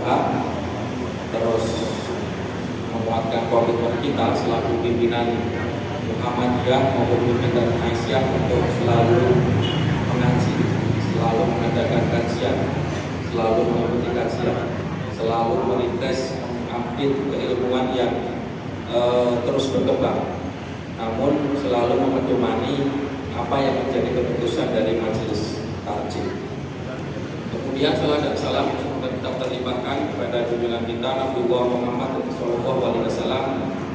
usaha, terus menguatkan komitmen kita selaku pimpinan Muhammadiyah maupun pimpinan Aisyah untuk selalu mengaji, selalu mengadakan kajian, selalu mengikuti kajian, selalu merintis update keilmuan yang terus berkembang, namun selalu memedomani apa yang menjadi keputusan dari majelis takjil. Kemudian salam dan salam semoga tetap terlimpahkan kepada junjungan kita Nabiullah Muhammad Shallallahu Alaihi Wasallam,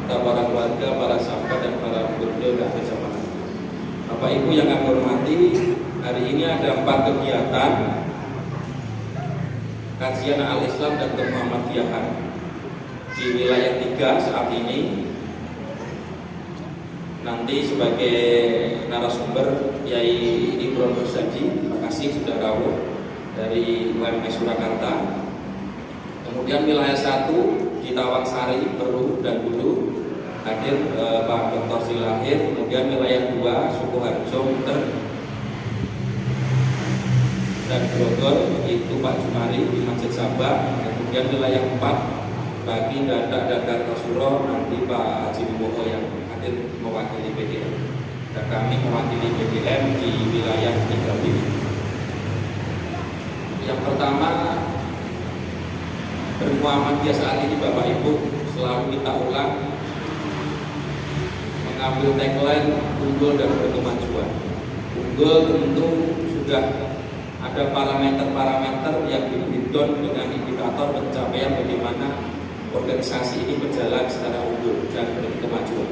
para keluarga, para sahabat dan para guru dan jamaah. Bapak Ibu yang kami hormati, hari ini ada 4 kegiatan kajian al-Islam dan kemuhammadiyahan di wilayah 3 saat ini. Nanti sebagai narasumber Yai Ibron Bersaji, terima kasih sudah rawuh dari UMS Surakarta. Kemudian wilayah 1 di Tawangsari, Peru dan Hulu hadir Pak Dr. Silahir. Kemudian wilayah 2 Sukoharjo dan Grogol itu Pak Jumari di Masjid Sabah. Kemudian wilayah 4 bagi Dadak dan Kartosuro nanti Pak Haji Wibowo yang hadir mewakili PDM, dan kami mewakili PDM di wilayah 3 ini. Yang pertama, bermuhammadiyah saat ini Bapak Ibu selalu kita ulang mengambil tagline unggul dan berkemajuan. Unggul tentu sudah ada parameter-parameter yang di-breakdown dengan indikator pencapaian bagaimana organisasi ini berjalan secara unggul dan berkemajuan.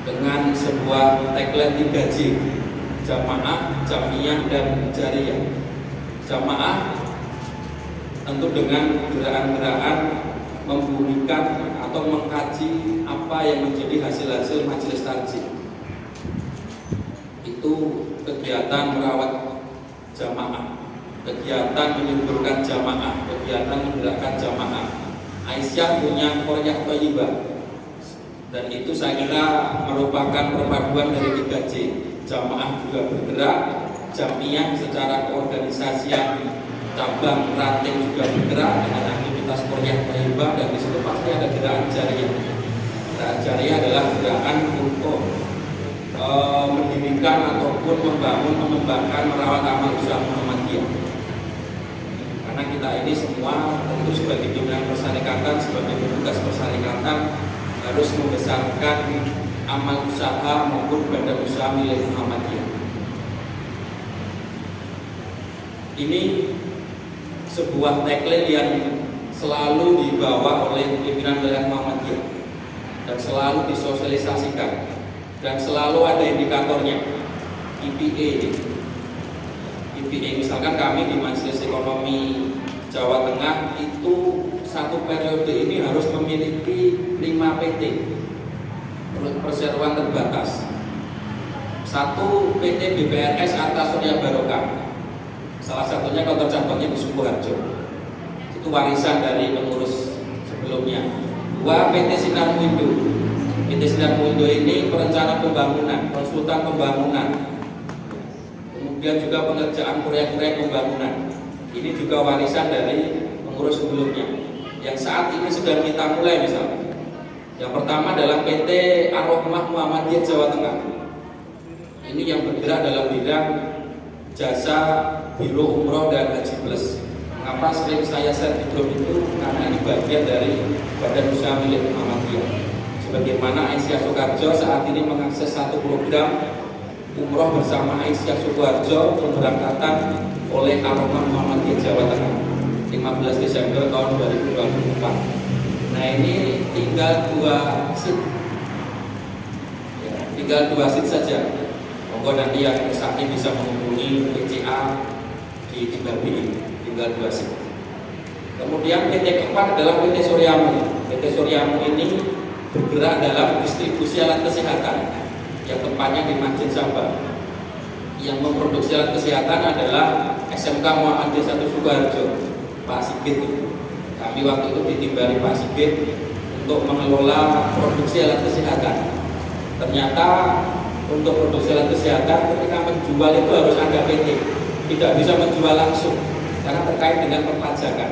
Dengan sebuah tagline 3J, jamaah, jamiyah, dan jariyah. Jamaah tentu dengan gerakan-gerakan membumikan atau mengkaji apa yang menjadi hasil-hasil majelis takjil. Itu kegiatan merawat jamaah, kegiatan menyuburkan jamaah, kegiatan menggerakkan jamaah. Aisyah punya Qoryah Thayyibah, dan itu saya kira merupakan perpaduan dari 3J. Jamaah juga bergerak, jamiyah secara keorganisasian cabang ranting juga bergerak dengan aktivitas Qoryah Thayyibah, dan di situ pasti ada gerakan jariyah. Gerakan jariyah adalah gerakan untuk mendirikan ataupun membangun, mengembangkan, merawat amal usaha Muhammadiyah. Karena kita ini semua tentu sebagai pimpinan persyarikatan, sebagai petugas persyarikatan harus membesarkan amal usaha maupun badan usaha milik Muhammadiyah. Ini sebuah tagline yang selalu dibawa oleh pimpinan wilayah Muhammadiyah dan selalu disosialisasikan, dan selalu ada indikatornya. IPA misalkan kami di Majelis Ekonomi Jawa Tengah itu satu periode ini harus memiliki 5 PT perseroan terbatas. 1 PT BPRS Arta Surya Barokah, salah satunya kantor cabangnya di Sukoharjo, itu warisan dari pengurus sebelumnya. 2 PT Sinar Muindo. PT Sinar Muindo ini perencana pembangunan, konsultan pembangunan, kemudian juga pengerjaan proyek-proyek pembangunan. Ini juga warisan dari pengurus sebelumnya yang saat ini sedang kita mulai. Misalnya yang pertama adalah PT Ar-Rahmah Muhammadiyah Jawa Tengah. Ini yang bergerak dalam bidang jasa biro umroh dan haji plus. Mengapa sering saya share di grup itu? Karena ini bagian dari badan usaha milik Muhammadiyah. Sebagaimana Aisyah Sukoharjo saat ini mengakses satu program umroh bersama Aisyah Sukoharjo pemberangkatan oleh Ar-Rahmah Muhammadiyah Jawa Tengah 15 Desember tahun 2024. Nah ini tinggal 2 seat, tinggal 2 seat saja. Monggo nanti yang sakit bisa menghubungi PCA di 3B ini, tinggal 2 seat. Kemudian PT keempat adalah PT Suryamu. PT Suryamu ini bergerak dalam distribusi alat kesehatan yang tempatnya di Masjid Sabah. Yang memproduksi alat kesehatan adalah SMK Muhammadiyah 1 Sukoharjo, Pak Sigit. Kami waktu itu ditimbali Pak Sigit untuk mengelola produksi alat kesehatan. Ternyata untuk produksi alat kesehatan ketika menjual itu harus ada PT, tidak bisa menjual langsung karena terkait dengan perpajakan.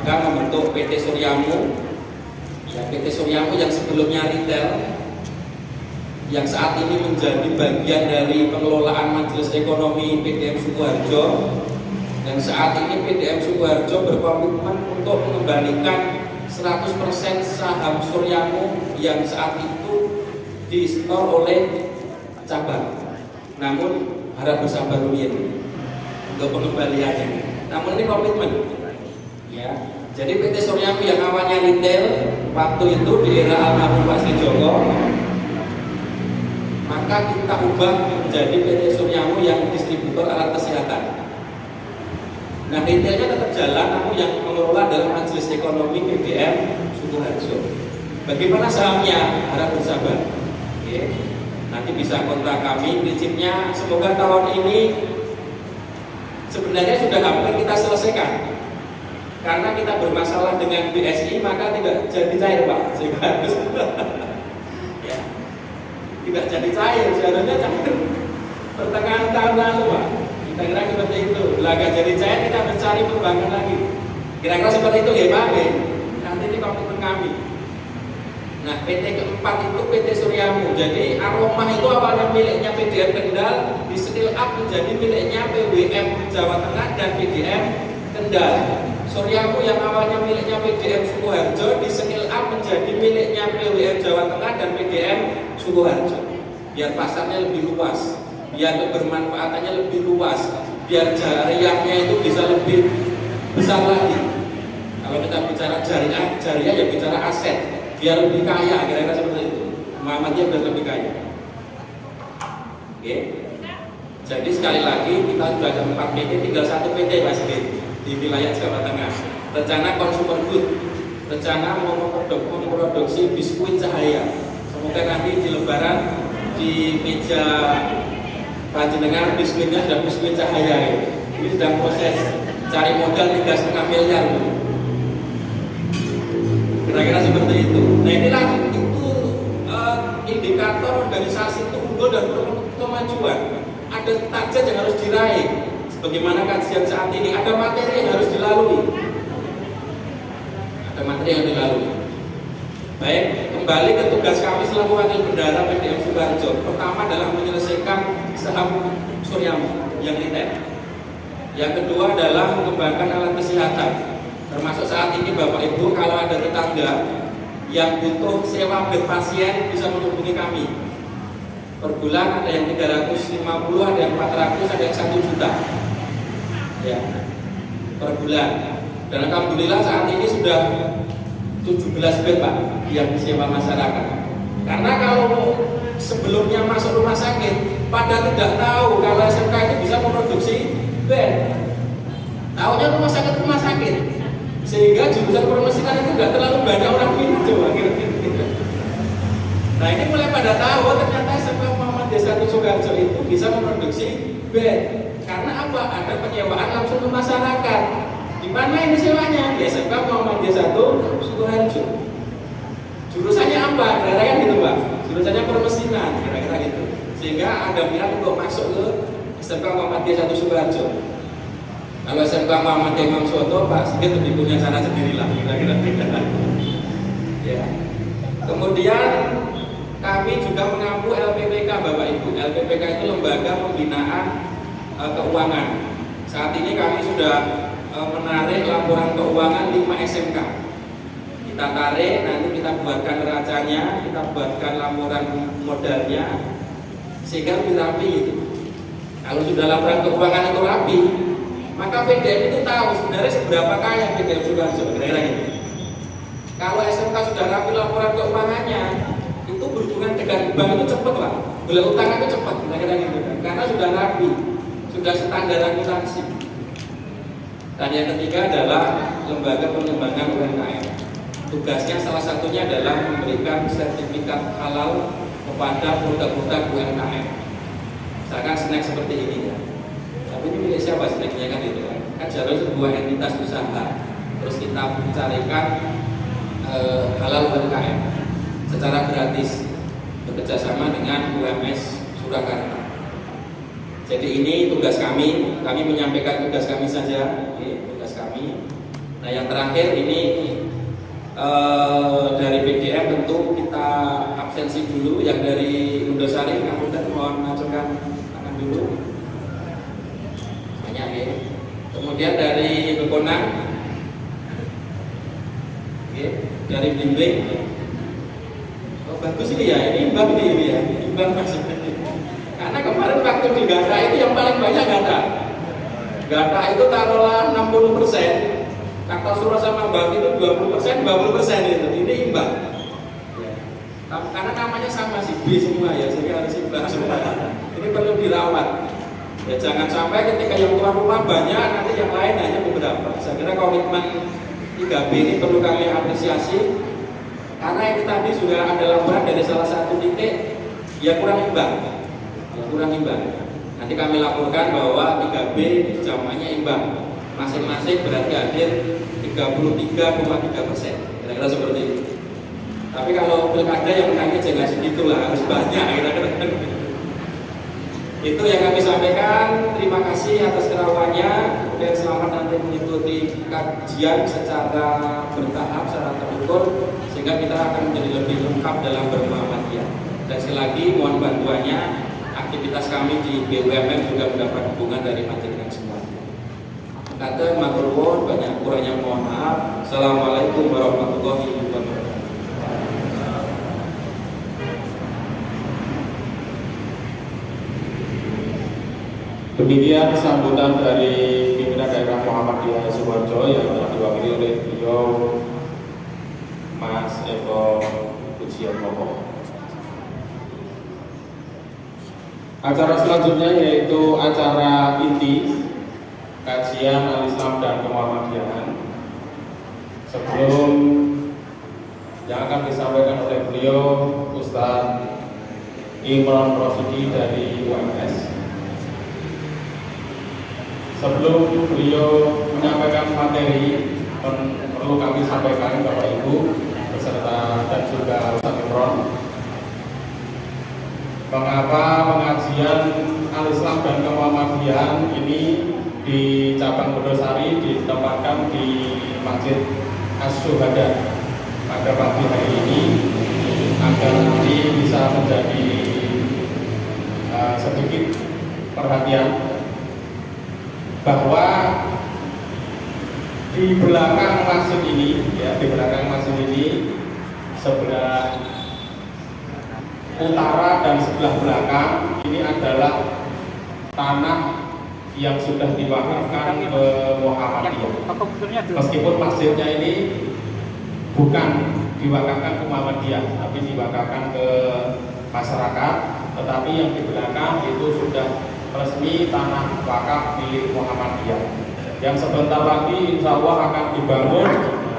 maka membentuk PT Suryamu. Ya, PT Suryamu yang sebelumnya retail, yang saat ini menjadi bagian dari pengelolaan Majelis Ekonomi PDM Sukoharjo, dan saat ini PDM Sukoharjo berkomitmen untuk mengembalikan 100% saham Suryamu yang saat itu di-store oleh cabang. Namun harap bersabar dulu untuk pengembaliannya. Namun ini komitmen, ya. Jadi PT Suryamu yang awalnya retail waktu itu di era almarhum Pak Sri Joko, maka kita ubah menjadi PT Suryamu yang distributor alat kesehatan. Nah, retailnya tetap jalan, namun yang mengelola adalah Majelis Ekonomi PDM Sukoharjo. Bagaimana sahamnya? Harap bersabar. Oke. Nanti bisa kontak kami. Prinsipnya semoga tahun ini sebenarnya sudah hampir kita selesaikan. Karena kita bermasalah dengan BSI, maka tidak jadi cair, Pak. Sehingga harus ya, tidak jadi cair. Seharusnya cair pertengahan tahun lalu, Pak. Kira-kira seperti itu. Belaga jadi cair, kita mencari perbankan lagi. Kira-kira seperti itu, ya Pak. Nanti ini komitmen kami. Nah, PT keempat itu PT Suryamu. Jadi Aromah itu awalnya miliknya PDM Kendal, di skill up menjadi miliknya PWM Jawa Tengah dan PDM Kendal. Suryamu yang awalnya miliknya PDM Sukoharjo, di skill up menjadi miliknya PWM Jawa Tengah dan PDM Sukoharjo. Biar pasarnya lebih luas, biar kebermanfaatannya lebih luas, biar jariahnya itu bisa lebih besar lagi. Kalau kita bicara jariah ya bicara aset, biar lebih kaya, kira-kira seperti itu. Muhammadiyah biar lebih kaya. Oke. Jadi sekali lagi kita sudah ada 4 PT, tinggal 1 PT Mas di wilayah Jawa Tengah. Rencana consumer good, rencana memproduksi biskuit cahaya. Semoga nanti di Lebaran di meja panjenengan biskuitnya sudah biskuit cahaya ya. Ini sedang proses cari modal 3,5 miliar. Kira-kira seperti itu. Nah, inilah itu indikator organisasi itu unggul dan kemajuan. Ada target yang harus diraih. Sebagaimana kajian saat ini, ada materi yang harus dilalui. Ada materi yang dilalui. Baik, kembali ke tugas kami selaku wakil bendahara PDM Sukoharjo. Pertama adalah menyelesaikan saham Suryamu yang retail. Yang kedua adalah mengembangkan alat kesehatan. Termasuk saat ini Bapak Ibu kalau ada tetangga yang butuh sewa bed pasien bisa menghubungi kami. Per bulan ada yang 350, ada yang 400, ada yang 1 juta. Ya, per bulan. Dan alhamdulillah saat ini sudah 17 bed Pak yang disewa masyarakat. Karena kalau sebelumnya masuk rumah sakit, pada tidak tahu kalau SMK itu bisa memproduksi bed. Tahunya rumah sakit, sehingga jurusan permesinan itu nggak terlalu banyak orang minat coba kira-kira. Nah ini mulai pada tahu ternyata SMK Muhammadiyah 1 Sukoharjo itu bisa memproduksi bed. Karena apa? Ada penyewaan langsung ke masyarakat. Di mana ini sewanya? Di SMK Muhammadiyah 1 Sukoharjo. Jurusannya apa? Kira-kira kan gitu Pak. Jurusannya permesinan, kira-kira gitu. Sehingga ada minat untuk masuk ke SMK Muhammadiyah 1 Sukoharjo. Kalau SMK Muhammadiyah Imam Soto, Pak Sigit lebih punya cara sendirilah, kira-kira. Ya. Kemudian kami juga mengampu LPPK Bapak Ibu. LPPK itu lembaga pembinaan keuangan. Saat ini kami sudah menarik laporan keuangan 5 SMK. Kita tarik, nanti kita buatkan neracanya, kita buatkan laporan modalnya, sehingga lebih rapi gitu. Kalau sudah laporan keuangan itu rapi, maka PDM itu tahu sebenarnya seberapa kaya PDM Sukoharjo, kira-kira gitu. Kalau SMK sudah rapi laporan keuangannya, itu berhubungan dengan bank itu cepat Pak. Bila utang itu cepat, kira-kira gitu kan. Karena sudah rapi, sudah standar akuntansi. Dan yang ketiga adalah lembaga pengembangan UMKM. Tugasnya salah satunya adalah memberikan sertifikat halal kepada produk-produk UMKM. Misalkan snack seperti ini ya. Tapi ini milik siapa snacknya kan itu kan? Kan harus sebuah entitas usaha. Terus kita mencarikan halal UMKM secara gratis bekerjasama dengan UMS Surakarta. Jadi ini tugas kami menyampaikan tugas kami saja, tugas kami. Nah yang terakhir ini dari PDM tentu kita absensi dulu. Yang dari Indosari, Ngapunten mohon mengajukan tangan dulu. Banyak ya. Kemudian dari Bekonang, dari Bimbing. Oh bagus ini ya, ini imbang ini ya, imbang maksudnya. Karena kemarin waktu di Gata itu yang paling banyak Gata itu taruhlah 60%. Kartosuro sama Mbak itu 20%, 20% itu. Ini imbang. Ya. Karena namanya sama sih, B semua ya, sehingga harus imbang semua. Ini perlu dirawat. Ya jangan sampai ketika yang tuan rumah banyak, nanti yang lain hanya beberapa. Saya kira komitmen 3B ini perlu kami apresiasi. Karena ini tadi sudah ada laporan dari salah satu titik, ya kurang imbang. Nanti kami laporkan bahwa 3B jamaahnya imbang. Masing-masing berarti hadir 33,3%. Kira-kira seperti itu. Tapi kalau pilkada yang menangnya jangan segitulah, harus banyak kira-kira. Itu yang kami sampaikan. Terima kasih atas kerawannya. Kemudian selamat nanti mengikuti kajian secara bertahap, secara terukur, sehingga kita akan menjadi lebih lengkap dalam bermuhammadiyah. Dan sekali lagi mohon bantuannya. Aktivitas kami di BUMN juga mendapat dukungan dari panjenengan semua. Kata matur nuwun, banyak kurangnya mohon maaf. Assalamualaikum warahmatullahi wabarakatuh. Demikian sambutan dari pimpinan daerah Muhammadiyah Sukoharjo yang telah diwakili oleh beliau Mas Eko Pujiatmoko. Acara selanjutnya yaitu acara inti kajian Al-Islam dan Kemuhammadiyahan. Sebelum yang akan disampaikan oleh beliau Ustaz Imron Rosidi dari UMS. Sebelum beliau menyampaikan materi, perlu kami sampaikan Bapak Ibu beserta dan juga Ustaz Imron, mengapa pengajian Al-Islam dan Kemuhammadiyahan ini di cabang Bendosari ditempatkan di Masjid Asy-Syuhada pada pagi hari ini, agar nanti bisa menjadi sedikit perhatian bahwa di belakang masjid ini, sebelah utara dan sebelah belakang ini adalah tanah yang sudah diwakafkan ke Muhammadiyah. Meskipun masjidnya ini bukan diwakafkan ke Muhammadiyah, tapi diwakafkan ke masyarakat, tetapi yang di belakang itu sudah resmi tanah wakaf milik Muhammadiyah. Yang sebentar lagi insya Allah akan dibangun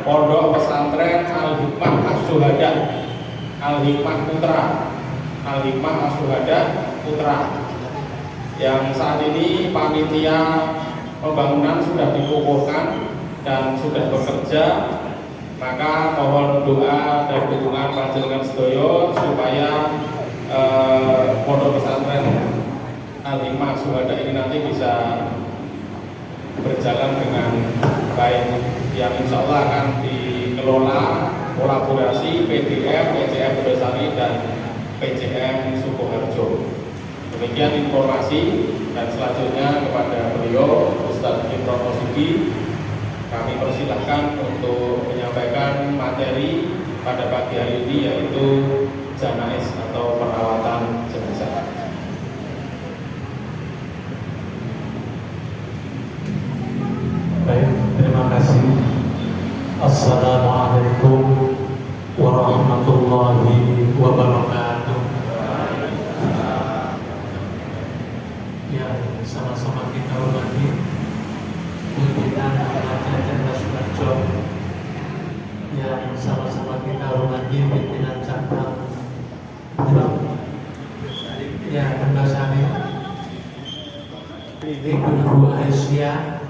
pondok pesantren Al-Hikmah Asy-Syuhada, Al-Hikmah Putra, Al-Hikmah Asy-Syuhada Putra. Yang saat ini panitia pembangunan sudah dikukuhkan dan sudah bekerja, maka mohon doa dan dukungan panjenengan sedaya supaya pondok pesantren Al-Hikmah Asy-Syuhada ini nanti bisa berjalan dengan baik, yang insya Allah akan dikelola kolaborasi PDM, PCM Bendosari dan PCM Sukoharjo. Demikian informasi, dan selanjutnya kepada beliau Ustaz Imron Rosidi kami persilahkan untuk menyampaikan materi pada pagi hari ini, yaitu janais atau perawatan jenazah. Baik, terima kasih. Assalamualaikum warahmatullahi wabarakatuh. Ya, sama-sama kita hormati pimpinan Muhammadiyah Sukoharjo, yang sama-sama kita hormati pimpinan cabang ya Bendosari, Ibu Aisyah,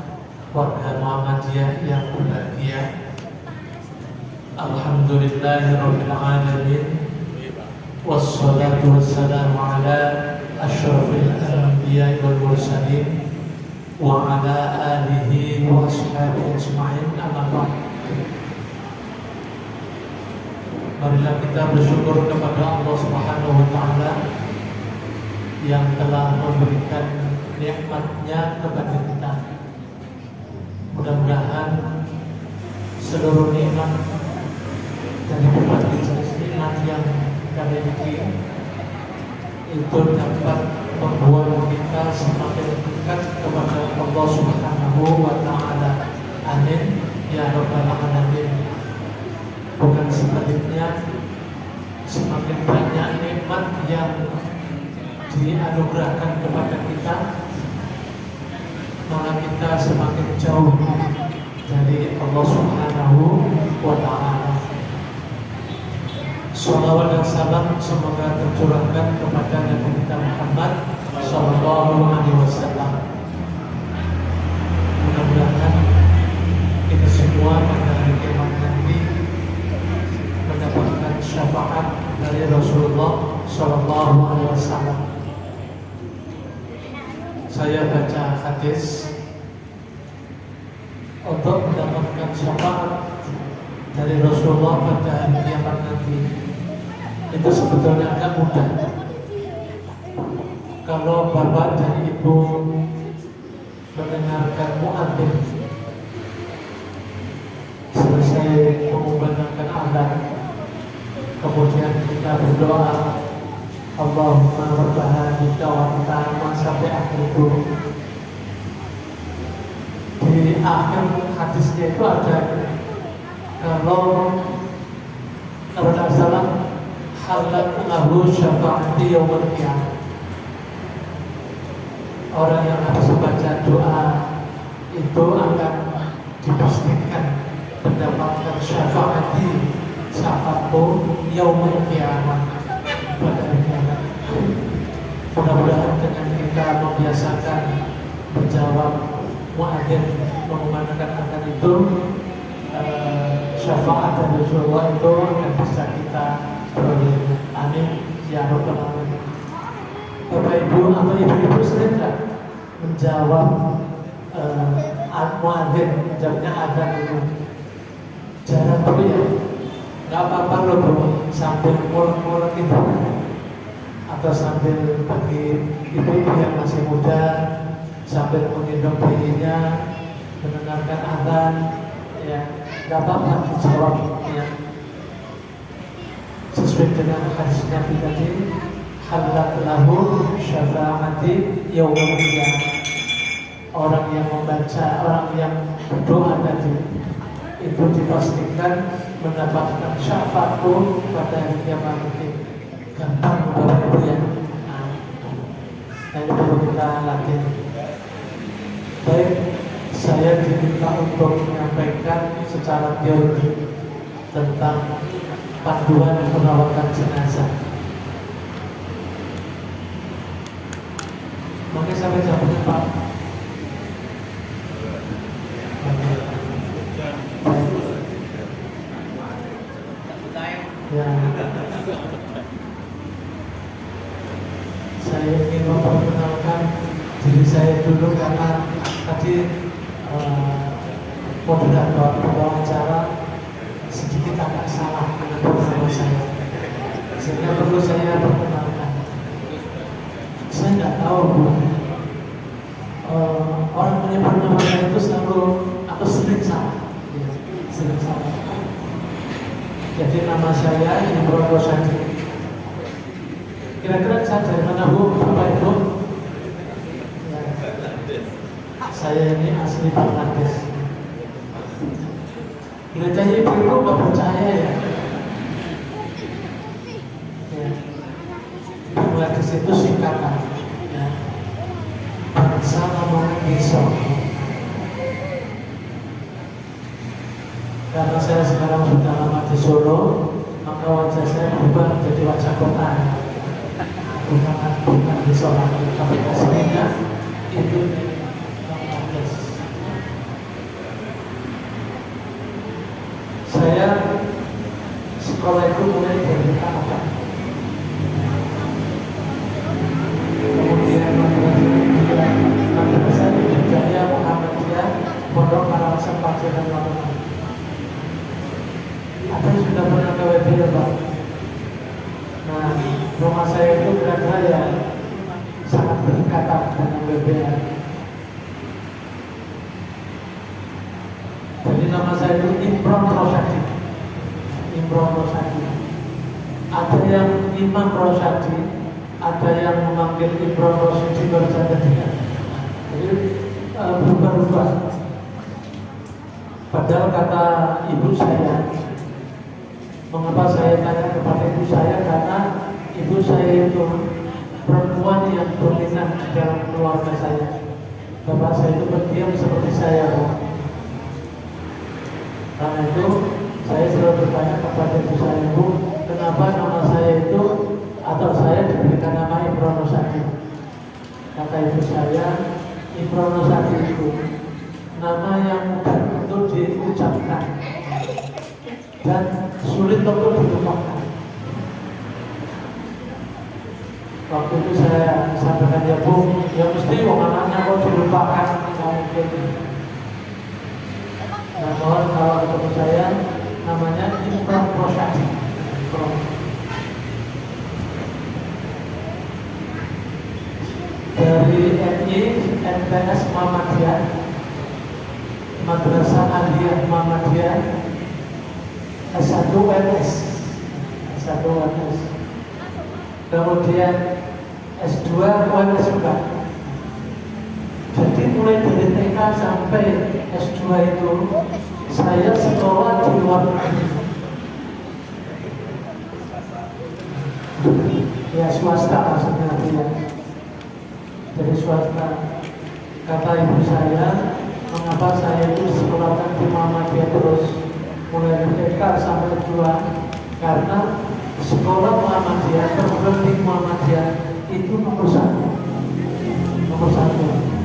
warga Muhammadiyah yang berbahagia. Alhamdulillahirabbil alamin, wassalatu wassalamu ala asyrafil anbiya'i wal mursalin وعلى آله وأصحابه أجمعين أما بعد. Marilah kita bersyukur kepada Allah Subhanahu wa Ta'ala yang telah memberikan nikmat-Nya kepada kita. Mudah-mudahan seluruh nikmat dari berbagai jenis nikmat yang kita miliki itu dapat membuat kita semakin dekat kepada Allah Subhanahu wa Ta'ala. Amin ya rabbal alamin. Bukan sebaliknya, semakin banyak nikmat yang dianugerahkan kepada kita, maka kita semakin jauh dari Allah Subhanahu wa Ta'ala. Shalawat dan salam semoga tercurahkan kepada Nabi kita Muhammad Sallallahu Alaihi Wasallam. Mudah-mudahan kita semua pada hari kiamat nanti mendapatkan syafaat dari Rasulullah Sallallahu Alaihi Wasallam. Saya baca hadis untuk mendapatkan syafaat dari Rasulullah pada hari kiamat nanti. Itu sebetulnya agak mudah. Kalau bapak dan ibu mendengarkan muadzin selesai mengumandangkan azan, kemudian kita berdoa Allahumma rabb hadhihi da'watan sampai akhir itu. Di akhir hadisnya itu ada kalau tidak salah halat lahu syafaati yaumil qiyamah. Orang yang harus membaca doa itu akan dipastikan mendapatkan syafaati yaumil qiyamah pada hari kiamat. Mudah-mudahan dengan kita membiasakan menjawab muadzin mengumandangkan azan itu, syafaat dari Rasulullah itu akan bisa kita peroleh. Amin ya rabbal alamin. Bapak Ibu atau ibu-ibu sering nggak menjawab muadzin, menjawabnya azan itu? Jarang dulu ya. Nggak apa-apa loh bro, sambil mulek-mulek itu atau sambil bagi ibu-ibu yang masih muda sambil menggendong bayinya mendengarkan azan, ya nggak apa-apa dijawab ya. Sesuai dengan hadis Nabi tadi, halat lahu syafaati yaumil qiyamah. Orang yang membaca, orang yang berdoa tadi itu dipastikan mendapatkan syafaatku pada hari kiamat nanti. Gampang Bapak Ibu ya. Nah, ini perlu kita latih. Baik, saya diminta untuk menyampaikan secara teori tentang panduan perawatan jenazah. Mungkin sampai jam berapa? Ya. Saya ingin memperkenalkan diri saya dulu karena tadi moderator wawancara sedikit agak salah dengan nama saya, sehingga perlu saya perkenalkan. Saya nggak tahu orang menyebut nama saya itu selalu atau sering salah, ya, sering salah. Jadi nama saya Imron Rosadi. Kira-kira saya dari mana Bu, Bapak Ibu? Ya. Saya ini asli Bangladesh. Kira-kira Ibu nggak percaya ya? Ya. Bangladesh itu singkatan. Ya. Bangsa ngomong besok. Karena saya sekarang sudah lama di Solo, maka wajah saya berubah menjadi wajah kota. Bukan di Solo, tapi aslinya itu Bangladesh. Saya sekolah itu mulai dari apa? Kemudian madrasah di Jogja dengan Pak. Ada yang sudah pernah ke WBA Pak? Nah, rumah saya itu kira-kira ya sangat berdekatan dengan WBA. Jadi nama saya itu Imron Rosadi. Imron Rosadi. Ada yang Imam Rosadi, ada yang memanggil Imron Rosadi berjadinya. Jadi berubah-ubah. Padahal kata ibu saya, mengapa saya tanya kepada ibu saya? Karena ibu saya itu perempuan yang dominan di dalam keluarga saya. Bapak saya itu berdiam seperti saya. Karena itu saya selalu bertanya kepada ibu saya, Bu, kenapa nama saya itu atau saya diberikan nama Imron Rosadi? Kata ibu saya, Imron Rosadi itu nama yang mudah untuk diucapkan dan sulit untuk dilupakan. Waktu itu saya sampaikan, ya Bu, ya mesti anaknya kok dilupakan, nggak mungkin. Nah, mohon kalau ketemu saya, namanya Imron Rosadi. Dari MI MTS Muhammadiyah, Madrasah Aliyah Muhammadiyah, S1 UNS, S1 UNS, kemudian S2 UNS juga. Jadi mulai dari TK sampai S2 itu saya sekolah di luar negeri. Ya swasta maksudnya ya. Jadi swasta. Kata ibu saya, mengapa saya itu sekolahkan di Muhammadiyah terus mulai dari TK sampai S2? Karena sekolah Muhammadiyah, perguruan tinggi Muhammadiyah itu nomor satu. Nomor satu.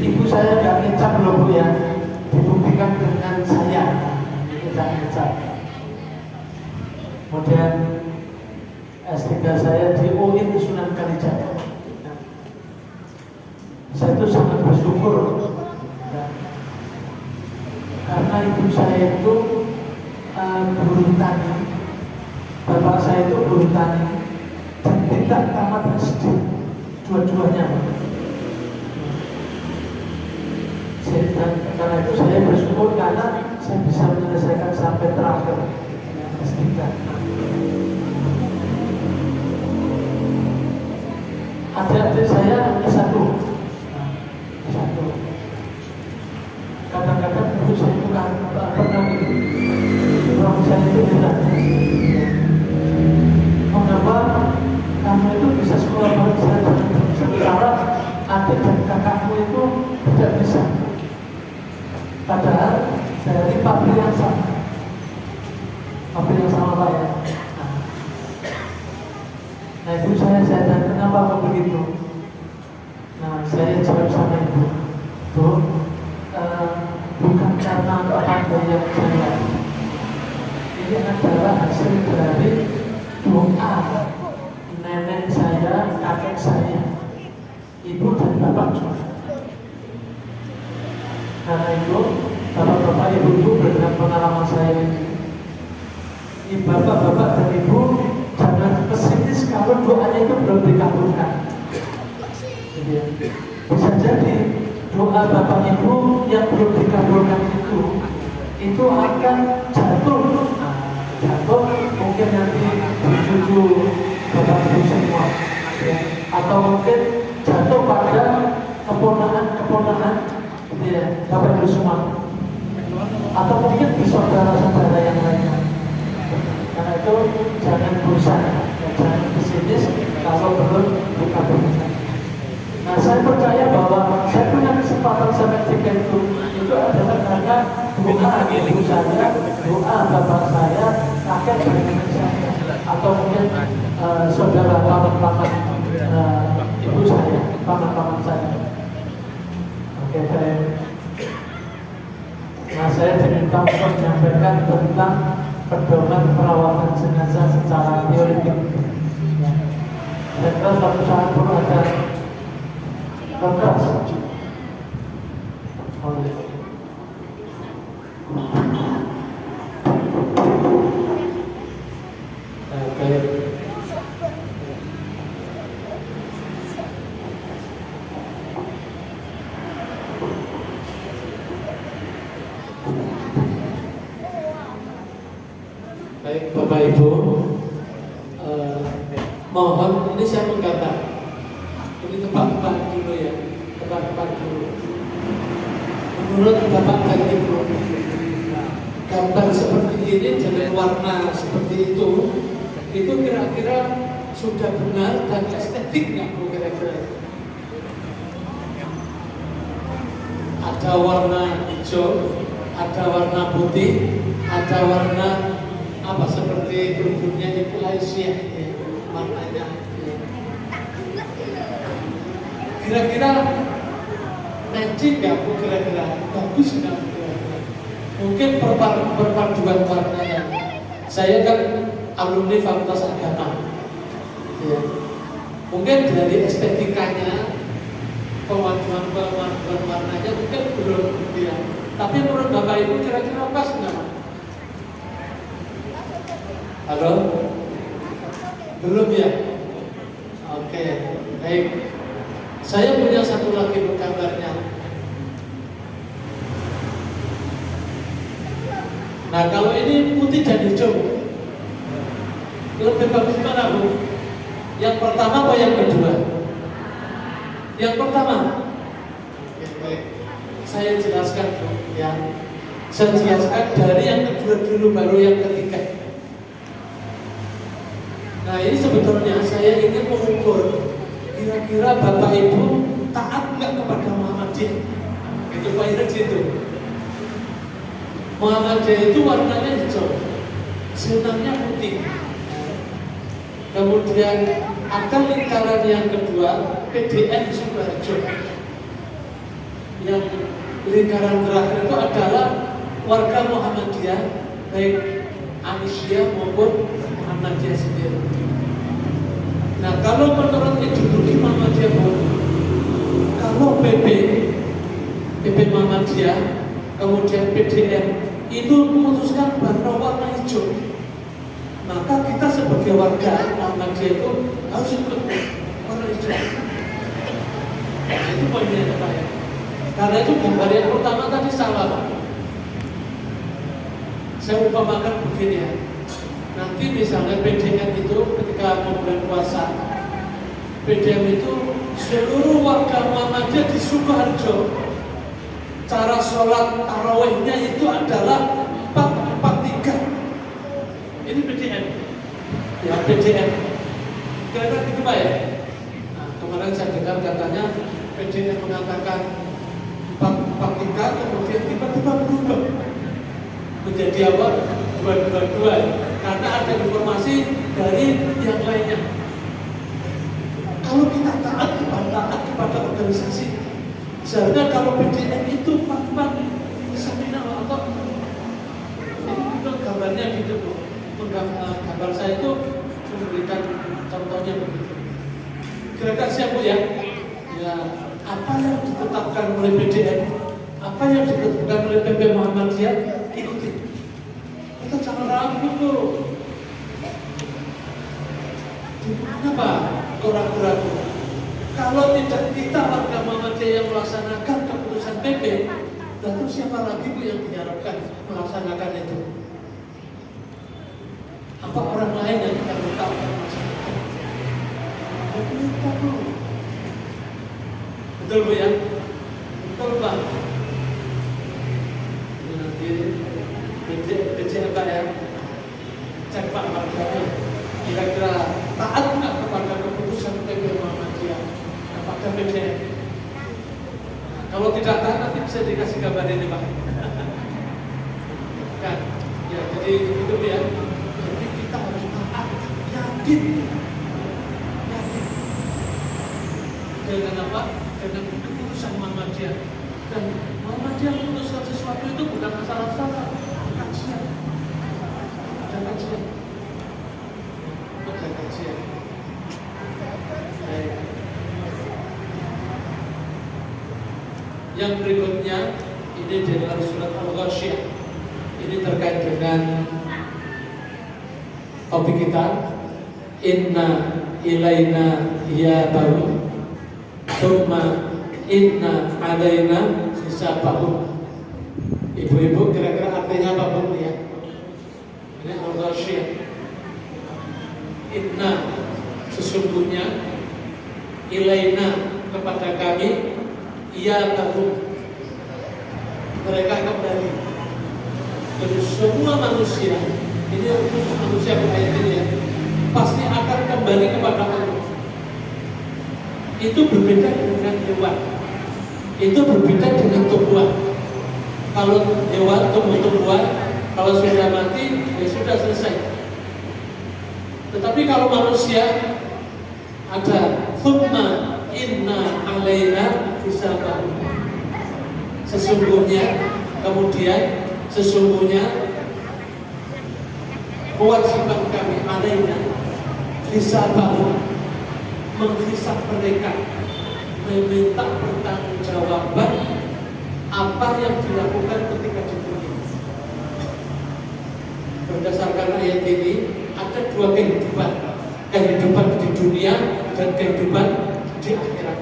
Ibu saya nggak ngecap loh Bu ya, dibuktikan dengan saya, tidak ngecap. Kemudian S3 saya di UIN Sunan Kalijaga. Saya itu sangat bersyukur karena ibu saya itu guru tani, bapak saya itu guru tani dan tidak tamat SD, dua-duanya. Karena itu saya bersyukur karena saya bisa menyelesaikan sampai terakhir S3. Adik-adik saya S1. Kadang-kadang ibu saya itu kan pernah orang saya itu bilang, mengapa kamu itu bisa sekolah bareng saya, sementara adik dan kakakmu itu tidak bisa. Padahal dari pabrik yang sama, Pak ya. Nah ibu saya tanya, kenapa kok begitu? Nah saya jawab sama ibu, Bu, bukan karena pandai yang saya, ini adalah hasil dari doa nenek saya, kakek saya, ibu dan bapak juga. Karena itu bapak-bapak, ibu-ibu berdasarkan pengalaman saya ini, bapak-bapak dan ibu jangan pesimis kalau doanya itu belum dikabulkan. Bisa jadi doa bapak ibu yang belum dikabulkan itu akan jatuh, mungkin nanti di cucu bapak ibu semua, ya. Atau mungkin jatuh pada keponakan ya, bapak ibu semua, atau mungkin di saudara-saudara yang lainnya. Karena itu jangan bosan, jangan pesimis kalau belum dikabulkan. Nah saya percaya bahwa saya punya kesempatan sampai 3 itu adalah karena doa ibu saya, doa bapak saya, kakek dan nenek saya, atau mungkin saudara paman-paman ibu saya, paman-paman saya. Oke, baik. Nah saya diminta untuk menyampaikan tentang pedoman perawatan jenazah secara teoritik. Dan kalau suatu saat pun ada kontrasi. Baik. Baik Bapak Ibu, mohon ini saya menggambar. Ini tebak-tebak dulu ya, tebak-tebak dulu. Menurut Bapak dan Ibu, gambar seperti ini dengan warna seperti itu kira-kira sudah benar dan estetik nggak Bu kira-kira? Ada warna hijau, ada warna putih, ada warna apa seperti kerudungnya itu Aisyah ya, warnanya ya. Kira-kira matching nggak Bu kira-kira? Bagus nggak kira-kira? Mungkin perpaduan warnanya. Saya kan alumni Fakultas Agama ya. Mungkin dari estetikanya pewarnaan warnanya mungkin belum ya. Tapi menurut Bapak Ibu kira-kira pas nggak? Halo? Belum ya? Oke, baik. Saya punya satu lagi gambarnya. Nah, kalau ini putih dan hijau, lebih bagus mana Bu? Yang pertama apa yang kedua? Yang pertama. Oke, baik. Saya jelaskan Bu ya. Saya jelaskan dari yang kedua dulu baru yang ketiga. Nah, ini sebetulnya saya ingin mengukur kira-kira Bapak Ibu taat nggak kepada Muhammadiyah? Itu Pak Iren itu. Muhammadiyah itu warnanya hijau, sunahnya putih. Kemudian akan lingkaran yang kedua PDN Sukoharjo. Yang lingkaran terakhir itu adalah warga Muhammadiyah, baik Aisyah maupun Muhammadiyah sendiri. Nah, kalau menurut ideologi Muhammadiyah, kalau PP Muhammadiyah, kemudian PDN itu memutuskan warna hijau, maka kita sebagai warga Muhammadiyah itu harus ikut warna hijau. Nah, itu poinnya Pak ya. Karena itu gambar yang pertama tadi salah Pak. Saya umpamakan begini ya. Nanti misalnya PDM itu ketika bulan puasa, PDM itu seluruh warga Muhammadiyah di Sukoharjo, cara sholat tarawihnya itu adalah 4-4-3. Ini PDM. Ya PDM. Kira-kira gitu Pak ya. Nah, kemarin saya dengar katanya PDM mengatakan 4-4-3, kemudian tiba-tiba berubah menjadi apa? 2-2-2. Karena ada informasi dari yang lainnya. Kalau kita taat kepada organisasi, seharusnya kalau PDN itu Pak seminar atau ini gambarnya gitu Bu. Gambar saya itu memberikan contohnya begitu. Kira-kira siapa ya? Ya, apa yang ditetapkan oleh PDN, apa yang ditetapkan oleh PP Muhammadiyah, ikuti. Kita jangan ragu tuh. Kenapa ragu-ragu? Kalau tidak kita warga Muhammadiyah yang melaksanakan keputusan PP, lalu siapa lagi Bu yang diharapkan melaksanakan itu? Apa orang lain yang kita minta untuk melaksanakan? Kita Bu. Betul Bu ya? Betul Pak. Ini nanti BJ Pak ya, cek Pak warganya. Kira-kira taat nggak kepada keputusan PP Muhammadiyah? Apakah BJ? Nah, kalau tidak taat nanti bisa dikasih kabar ini Pak. Kan? Ya jadi itu ya. Jadi kita harus taat, yakin. Dengan apa? Dengan keputusan Muhammadiyah. Dan Muhammadiyah memutuskan sesuatu itu bukan asal-asalan, kajian. Ada kajian. Ada kajian. Baik. Yang berikutnya ini dari surat Al-Ghasyiyah dengan topik kita, inna ilaina iyabahum thumma inna alaina hisabahum. Ibu-ibu kira-kira artinya apa Bu ya? Ini al-ghasyiyah. Inna sesungguhnya, ilaina kepada kami, iyabahum mereka kembali. Jadi semua manusia, ini khusus manusia ayat ini ya, pasti akan kembali kepada Allah. Itu berbeda dengan hewan, itu berbeda dengan tumbuhan. Kalau hewan, tumbuh-tumbuhan, kalau sudah mati ya sudah selesai. Tetapi kalau manusia ada thumma inna alaina hisabahum, sesungguhnya, kemudian sesungguhnya kewajiban kami alaina hisabahum, menghisab mereka, meminta pertanggungjawaban apa yang dilakukan ketika di dunia. Berdasarkan ayat ini ada dua kehidupan, kehidupan di dunia dan kehidupan di akhirat.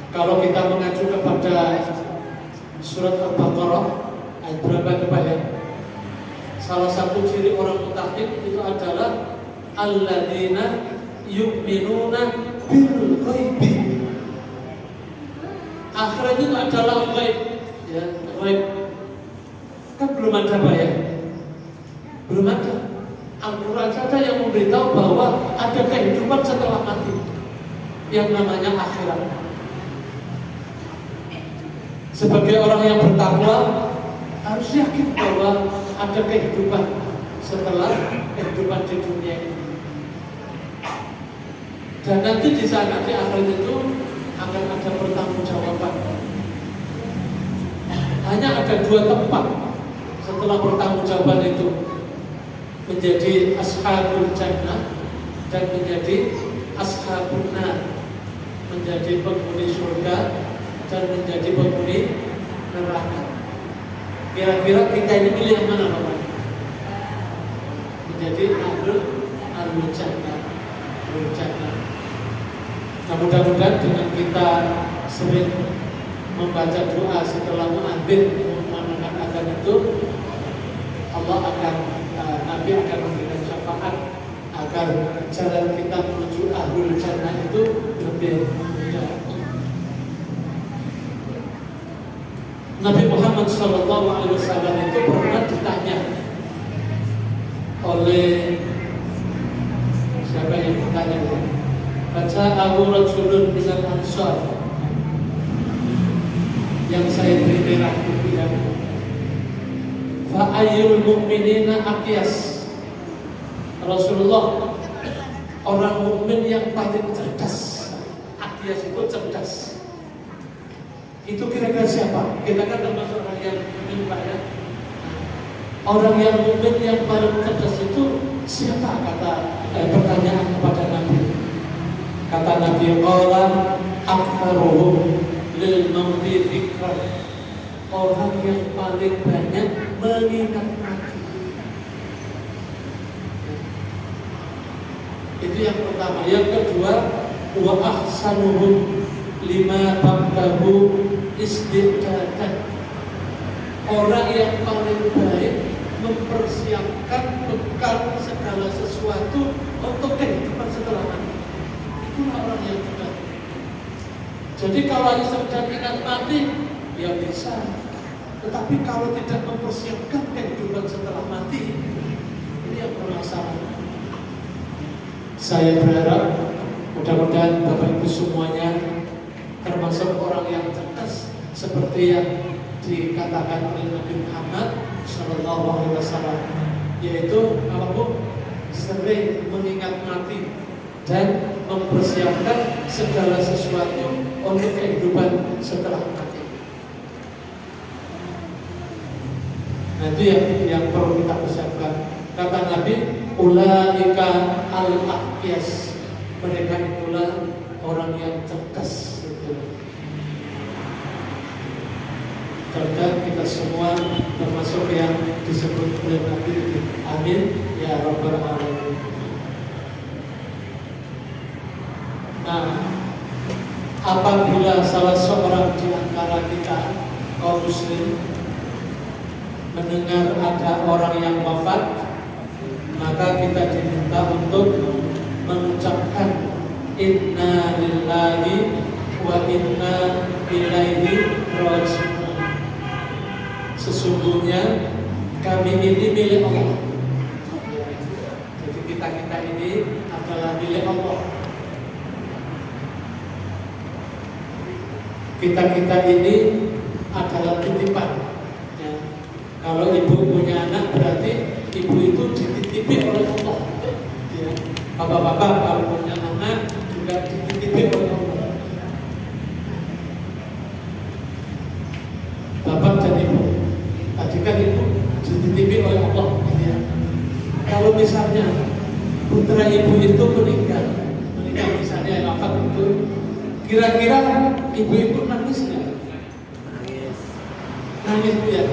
Kalau kita mengacu kepada surat Al-Baqarah ayat berapa itu Pak ya? Salah satu ciri orang mutakin itu adalah alladzina yu'minuna bil ghaibi. Akhirat itu adalah ghaib, ya, ghaib. Kan belum ada Pak ya? Belum ada. Al-Quran saja yang memberitahu bahwa ada kehidupan setelah mati yang namanya akhirat. Sebagai orang yang bertakwa harus yakin bahwa ada kehidupan setelah kehidupan di dunia ini. Dan nanti di sana di akhirat itu akan ada pertanggungjawaban. Hanya ada dua tempat setelah pertanggungjawaban itu, menjadi ashabul jannah dan menjadi ashabun nar, menjadi penghuni surga dan menjadi penghuni neraka. Kira-kira kita ini pilih yang mana Bapak? Menjadi ahlul jannah. Nah, mudah-mudahan dengan kita sering membaca doa setelah muadzin mengumandangkan azan itu, Allah akan, Nabi akan memberikan syafaat agar jalan kita menuju ahlul jannah itu lebih mudah. Nabi Muhammad SAW itu pernah ditanya oleh siapa yang bertanya? Baca Abu Rasulun minal Ansar, yang saya beri merah itu ya. Fa'ayyul mu'minina aqyas. Rasulullah, orang mukmin yang paling cerdas. Aqyas itu cerdas. Itu kira-kira siapa? Kita kan termasuk orang yang mukmin Pak ya. Orang yang mukmin yang paling cerdas itu siapa? Kata pertanyaan kepada Nabi. Kata Nabi, qala aktsaruhum lil mauti dzikra. Orang yang paling banyak mengingat mati. Itu yang pertama. Yang kedua, wa ahsanuhum lima ba'dahu istiqdadan. Orang yang paling baik mempersiapkan bekal segala sesuatu untuk kehidupan setelah mati. Itulah orang yang benar. Jadi kalau hanya sekedar ingat mati, ya bisa. Tetapi kalau tidak mempersiapkan kehidupan setelah mati, ini yang bermasalah. Saya berharap mudah-mudahan Bapak Ibu semuanya termasuk orang yang cerdas seperti yang dikatakan oleh Nabi Muhammad SAW, yaitu apa? Sering mengingat mati dan mempersiapkan segala sesuatu untuk kehidupan setelah mati. Nah, itu yang perlu kita persiapkan. Kata Nabi, ulaika al-aqyas, mereka itulah orang yang cerdas. dan kita semua termasuk yang disebut oleh Nabi ini. Amin ya rabbal alamin. Nah, apabila salah seorang di antara kita kaum muslim mendengar ada orang yang wafat, maka kita diminta untuk mengucapkan inna lillahi wa inna ilaihi raji'un. Sesungguhnya kami ini milik Allah. Jadi kita ini adalah milik Allah. Kita ini adalah titipan. Ya. Kalau ibu punya anak berarti ibu itu dititipi oleh Allah. Ya. Bapak-bapak kalau punya anak juga dititipi oleh Allah. Bapak dan ibu, tadi kan ibu dititipi oleh Allah. Ya. Kalau misalnya putra ibu itu meninggal misalnya wafat itu, kira-kira ibu-ibu nangis nggak? Nangis ya.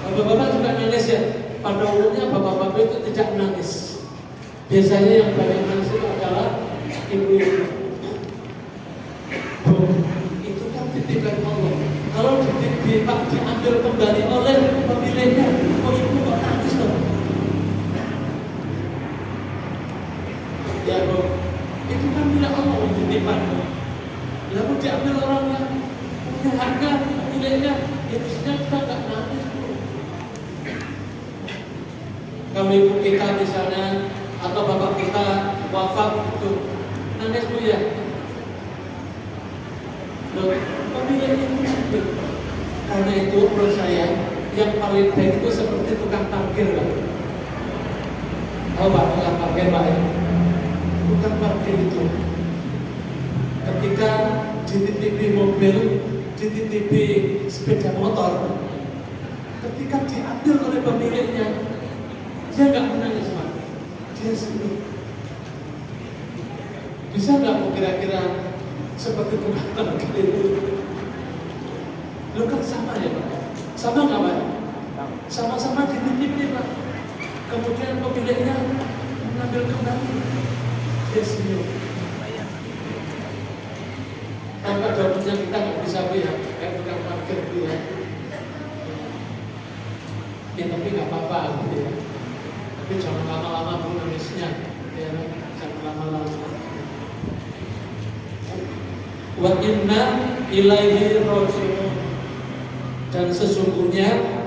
Bapak-bapak juga nangis ya. Pada umumnya bapak-bapak itu tidak nangis. Biasanya yang banyak nangis itu adalah ibu-ibu. Itu kan titipan Allah. Kalau diambil kembali oleh pemiliknya, ibu kok nangis dong? Ya bro, itu kan milik Allah titipan. Lalu diambil orang yang punya harga miliknya, ya mestinya kita nggak nangis. Kalau ibu kita misalnya atau bapak kita wafat itu nangis bu ya. Loh, pemiliknya itu nangis. Karena itu menurut saya yang paling baik itu seperti tukang parkir lah. Tahu pak tukang parkir pak ya? Tukang parkir itu ketika dititipi mobil, dititipi sepeda motor, ketika diambil oleh pemiliknya, dia nggak menangis pak, dia senyum. Bisa nggak kira-kira seperti tukang parkir itu? Lo kan sama ya pak, sama nggak pak? Sama-sama dititipi pak. Kemudian pemiliknya mengambil kembali, dia senyum. Tanpa jawabnya kita nggak bisa ya, kayak tukang parkir gitu ya. Ya tapi nggak apa-apa gitu ya. Tapi jangan lama-lama bu nangisnya, ya jangan lama-lama. Wa inna ilaihi raji'un. Dan sesungguhnya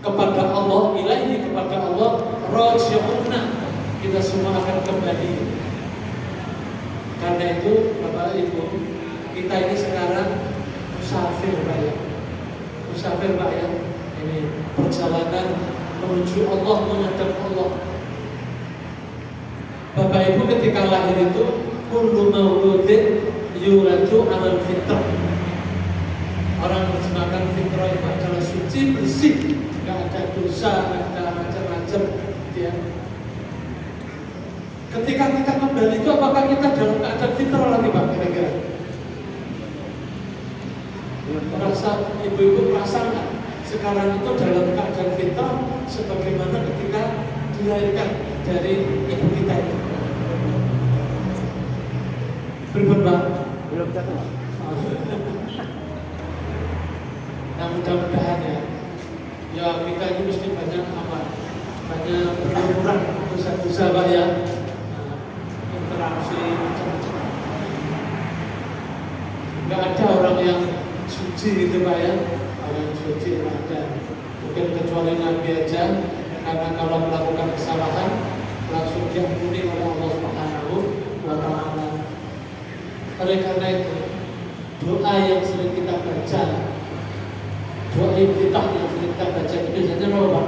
kepada Allah, ilaihi kepada Allah raji'unna, kita semua akan kembali. Karena itu Bapak Ibu, kita ini sekarang musafir Pak ya. Musafir Pak ya. Ini perjalanan menuju Allah, menghadap Allah. Bapak Ibu ketika lahir itu kullu mauludin yuladu 'alal fitrah. Orang menerjemahkan fitrah itu adalah suci, bersih, enggak ada dosa, enggak ada macam-macam ya. Ketika kita kembali itu apakah kita dalam keadaan fitrah lagi Pak kira-kira? Merasa ibu-ibu merasa nggak sekarang itu dalam keadaan fitrah sebagaimana ketika dilahirkan dari ibu kita itu? Berikut Pak. Belum jatuh. Nah mudah-mudahan ya kita ini mesti banyak apa? Banyak berlumuran dosa-dosa Pak ya. Interaksi macam-macam. Nggak ada orang yang suci gitu Pak ya. Orang suci nggak ada. Mungkin kecuali Nabi aja, karena kalau melakukan kesalahan langsung diampuni oleh Allah Subhanahu wa Ta'ala. Oleh karena itu doa yang sering kita baca, doa iftitah yang sering kita baca itu biasanya apa?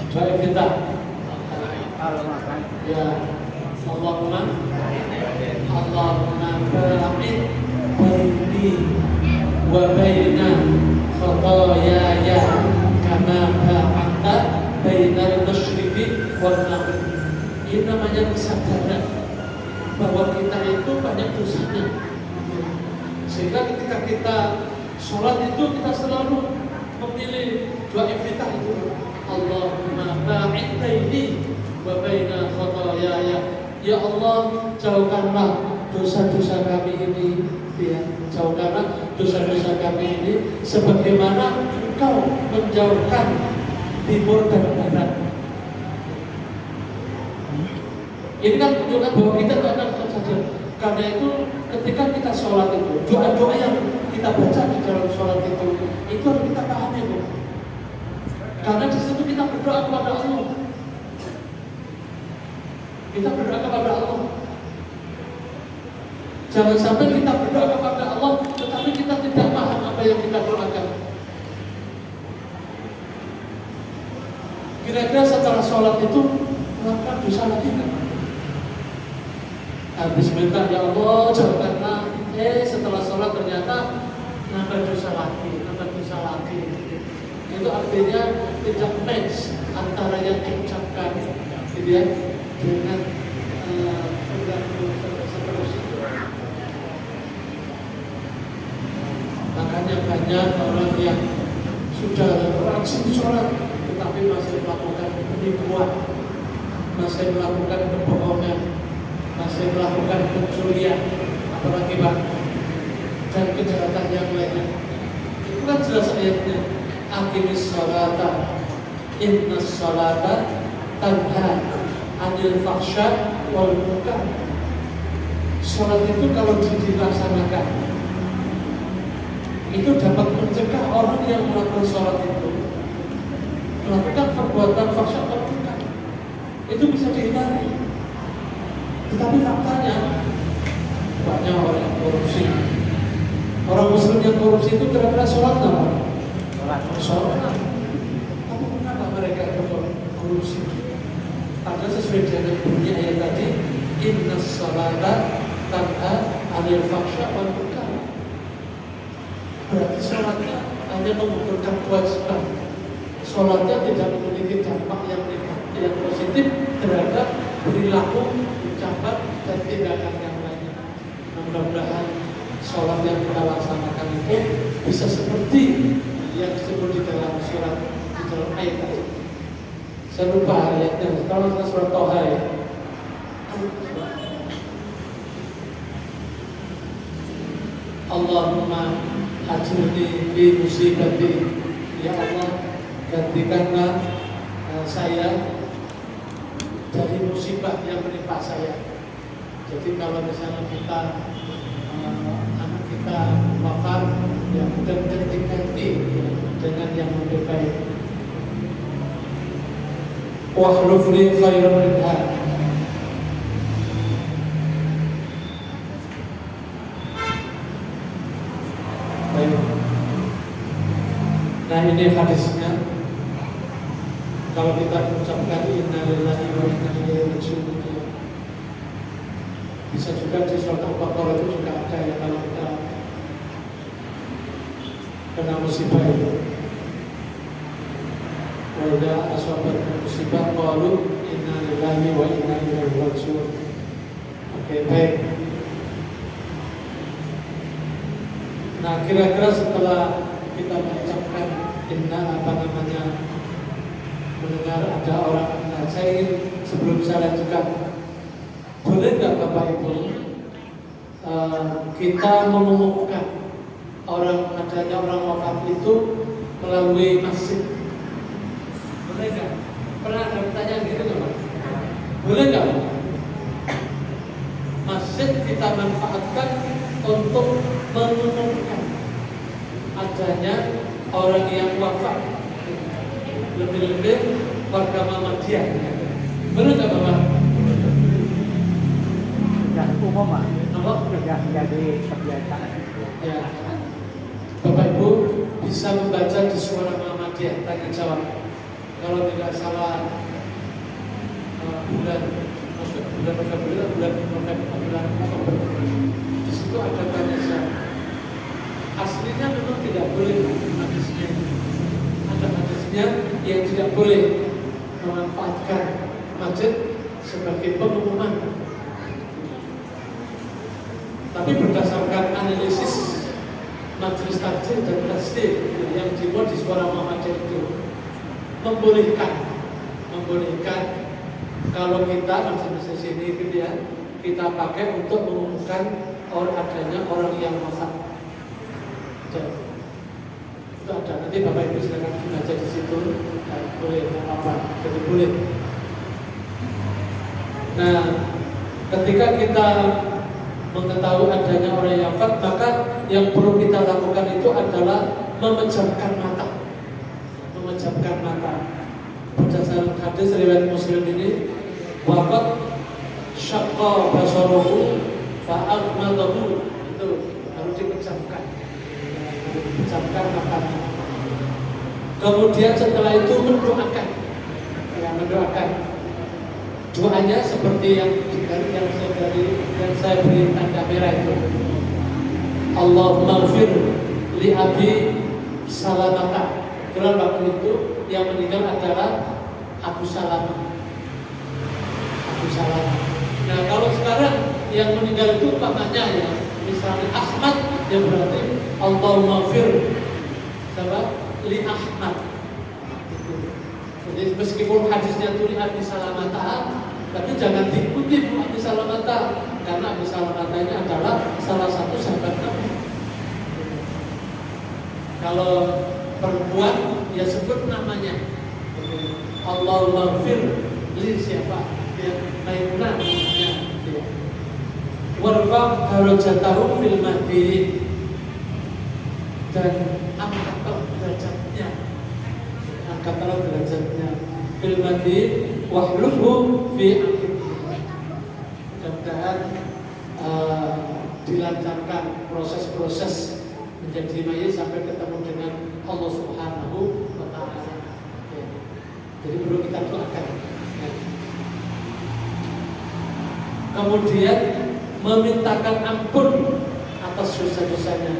Doa iftitah. Ya Allahumma ba'id baini wa baina khataayaya kama ba'adta bainal masyriqi wal maghrib. Ini namanya kesadaran bahwa kita itu banyak dosanya, sehingga ketika kita Sholat itu kita selalu memilih doa iftitah itu. Allahumma ba'id baini wa baina khotoyaya. Ya Allah, jauhkanlah dosa-dosa kami ini, ya, jauhkanlah dosa-dosa kami ini sebagaimana Engkau menjauhkan timur dan barat. Ini kan menunjukkan bahwa kita tidak akan saja. Karena itu ketika kita sholat itu, doa-doa yang kita baca di dalam sholat itu harus kita pahami, Bu. Karena di situ kita berdoa kepada Allah. Kita berdoa kepada Allah. Jangan sampai kita berdoa kepada Allah, tetapi kita tidak paham apa yang kita doakan. Kira-kira setelah sholat itu melakukan dosa lagi kan? Habis minta ya Allah jauhkanlah, setelah sholat ternyata nambah dosa lagi. Itu artinya tidak match antara yang diucapkan, gitu ya, dengan seterusnya. Makanya banyak orang yang sudah rajin sholat tetapi masih melakukan penipuan, masih melakukan kebohongan, masih melakukan pencurian, apalagi Pak, dan kejahatan yang lainnya. Itu kan jelas ayatnya, aqimis sholata innas sholata tanha anil fahsya wal munkar. Sholat itu kalau dilaksanakan itu dapat mencegah orang yang melakukan sholat itu melakukan perbuatan fahsya wal munkar. Itu bisa dihindari. Tetapi faktanya banyak orang yang korupsi. Orang muslim yang korupsi itu kira-kira sholat apa? Sholat. Tapi kenapa mereka itu korupsi? Karena sesuai dengan bunyi ayat tadi, innas sholata tanha anil fahsya wal munkar. Berarti sholatnya hanya mengumpulkan kewajiban. Sholatnya tidak memiliki dampak yang negatif, yang positif terhadap perilaku, ucapan, dan tindakan yang lainnya. Mudah-mudahan sholat yang kita laksanakan itu bisa seperti yang disebut di dalam surat, di dalam ayat tadi. Saya lupa ayatnya, kalau kita surat Toha ya. Allahumma ajurni fi musibati. Ya Allah, gantikanlah saya dari musibah yang menimpa saya. Jadi kalau misalnya kita anak kita wafat, ya mudah-mudahan diganti dengan yang lebih baik. Wahluf li khairan minha. Nah ini hadisnya. Kalau kita ucapkan inna lillahi wa inna ilaihi raji'un, bisa juga di surat Al-Baqarah itu juga ada ya, kalau kita kena musibah itu. Wa idza asabat musibah qalu inna lillahi wa inna ilaihi raji'un. Oke, baik. Nah, kira-kira setelah kita mengucapkan inna mendengar ada orang, saya ingin sebelum saya lanjutkan, boleh nggak Bapak Ibu kita mengumumkan adanya orang wafat itu melalui masjid? Boleh nggak? Pernah ada pertanyaan gitu nggak Pak? Boleh nggak? Masjid kita manfaatkan untuk mengumumkan adanya orang yang wafat, lebih-lebih warga Muhammadiyah. Benar nggak Bapak? Sudah umum Pak. Apa? Sudah menjadi kebiasaan. Ya. Bapak Ibu bisa membaca di Suara Muhammadiyah tanya jawab. Kalau tidak salah bulan Oktober. Di situ ada tanya jawab. Aslinya memang tidak boleh hadisnya. Ada hadisnya yang tidak boleh memanfaatkan masjid sebagai pengumuman. Tapi berdasarkan analisis majelis takjil dan tasdid yang dibuat di Suara Muhammadiyah itu membolehkan kalau kita masih sini gitu ya, kita pakai untuk mengumumkan adanya orang yang wafat. Itu ada, nanti Bapak Ibu silakan baca di situ, boleh apa, jadi boleh. Nah, ketika kita mengetahui adanya orang yang wafat, maka yang perlu kita lakukan itu adalah memejamkan mata. Berdasarkan hadis riwayat Muslim ini, waqad syaqqa basaruhu fa'aghmadahu, itu harus dipejamkan matanya. Kemudian setelah itu mendoakan. Doanya seperti yang saya beri tanda merah itu. Allahumma ighfir li abi Salamata. Karena waktu itu yang meninggal adalah Abu Salamah. Nah, kalau sekarang yang meninggal itu maknanya ya, misalnya Ahmad, ya berarti Allahumma ighfir li Ahmad. Jadi meskipun hadisnya itu li Abi Salamata, tapi jangan diikuti Abi Salamata, karena Abi Salamata ini adalah salah satu sahabat Nabi. Kalau perempuan, ya sebut namanya. Allahumma ighfir li siapa? Ya, Maimunah namanya. Warfa darajatahu fil mahdi, dan angkatlah derajatnya fil mahdi wahlufhu fi akhir. Mudah-mudahan dilancarkan proses-proses menjadi mayit sampai ketemu dengan Allah Subhanahu wa Ta'ala. Jadi perlu kita doakan. Kemudian memintakan ampun atas dosa-dosanya.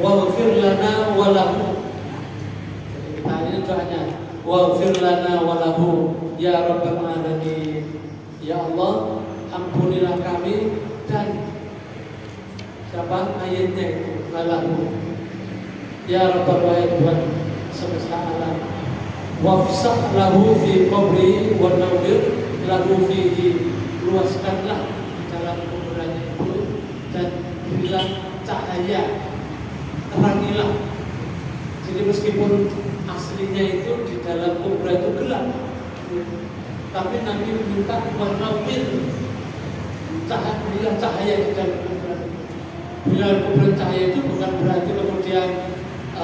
Waghfir lana wa lahu. Kita ini doanya. Waghfir lana wa lahu ya Rabbal alamin. Ya Allah, ampunilah kami dan siapa ayatnya itu, lalahu. Ya Rabbal wahid Tuhan semesta alam. Wafsah lahu fi qabri wa nawwir lahu fihi. Luaskanlah dalam kuburannya itu dan berilah cahaya, terangilah. Jadi meskipun aslinya itu di dalam kuburan itu gelap, tapi Nabi meminta warnawir, berilah cahaya di dalam kuburan. Bila kuburan cahaya itu bukan berarti kemudian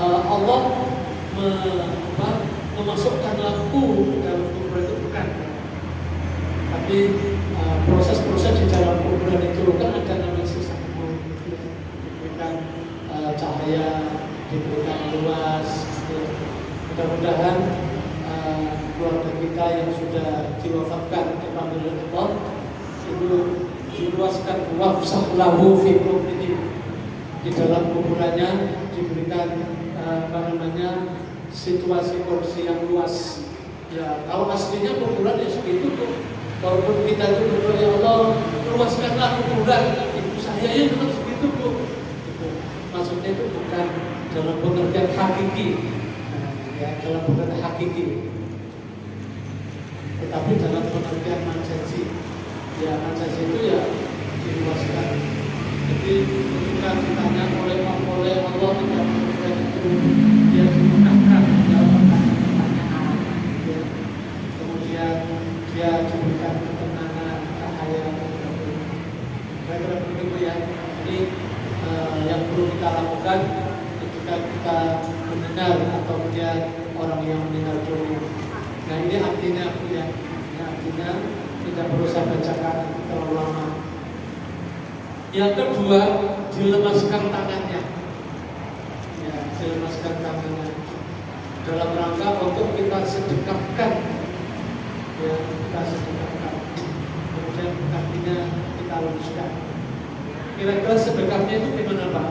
Allah memasukkan lampu dalam kuburan itu, bukan. Tapi proses-proses di dalam kuburan itu kan ada namanya sisa, diberikan cahaya, diberikan luas. Mudah-mudahan keluarga kita yang sudah diwafatkan dipanggil Allah itu diluaskan wafsah lahu fi qabrihi, di dalam kuburannya diberikan situasi kondisi yang luas. Ya, kalau aslinya kuburan ya segitu tuh. Walaupun kita itu berdoa, ya Allah, luaskanlah kuburan ibu saya yang tetap segitu tuh. Maksudnya itu bukan dalam pengertian hakiki, dalam pengertian hakiki, tetapi dalam pengertian majazi. Ya, majazi itu ya diluaskan. Jadi ketika ditanya oleh Allah tidak kuburan itu, dia dimudahkan dalam pertanyaan. Ya. Kemudian dia diberikan ketenangan, cahaya. Kira-kira begitu ya. Ini yang perlu kita lakukan ketika kita mendengar atau melihat orang yang meninggal dunia. Nah, ini artinya ya. Ini artinya tidak perlu saya bacakan terlalu lama. Yang kedua, dilemaskan tangannya. Ya, dilemaskan tangannya dalam rangka untuk kita sedekahkan. Ya, kita sedekahkan. Kemudian kakinya kita luruskan. Kira-kira sedekahnya itu gimana Pak?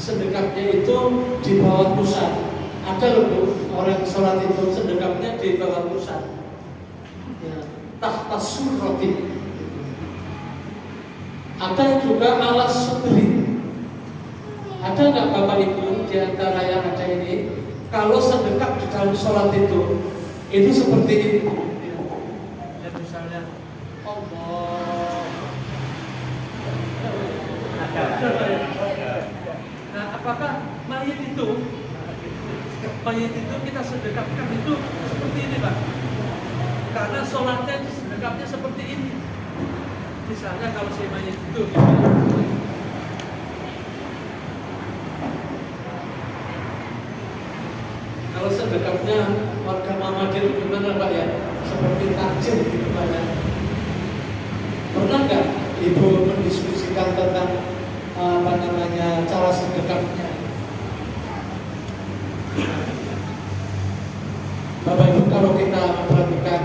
Sedekahnya itu di bawah pusat. Ada loh orang sholat itu sedekahnya di bawah pusat. Ya, tahta surrati. Ada juga alas sudri. Ada nggak Bapak Ibu di antara yang ada ini, kalau sedekap di dalam sholat itu seperti ini? Ya, misalnya Allah. Nah, apakah mayit itu kita sedekapkan itu seperti ini, Pak? Karena sholatnya itu sedekapnya seperti ini. Misalnya kalau si mayit itu kalau sedekapnya warga Muhammadiyah itu gimana Pak ya? Seperti takjil gitu Pak ya. Pernah nggak Ibu mendiskusikan tentang cara sedekapnya? Bapak Ibu, kalau kita memperhatikan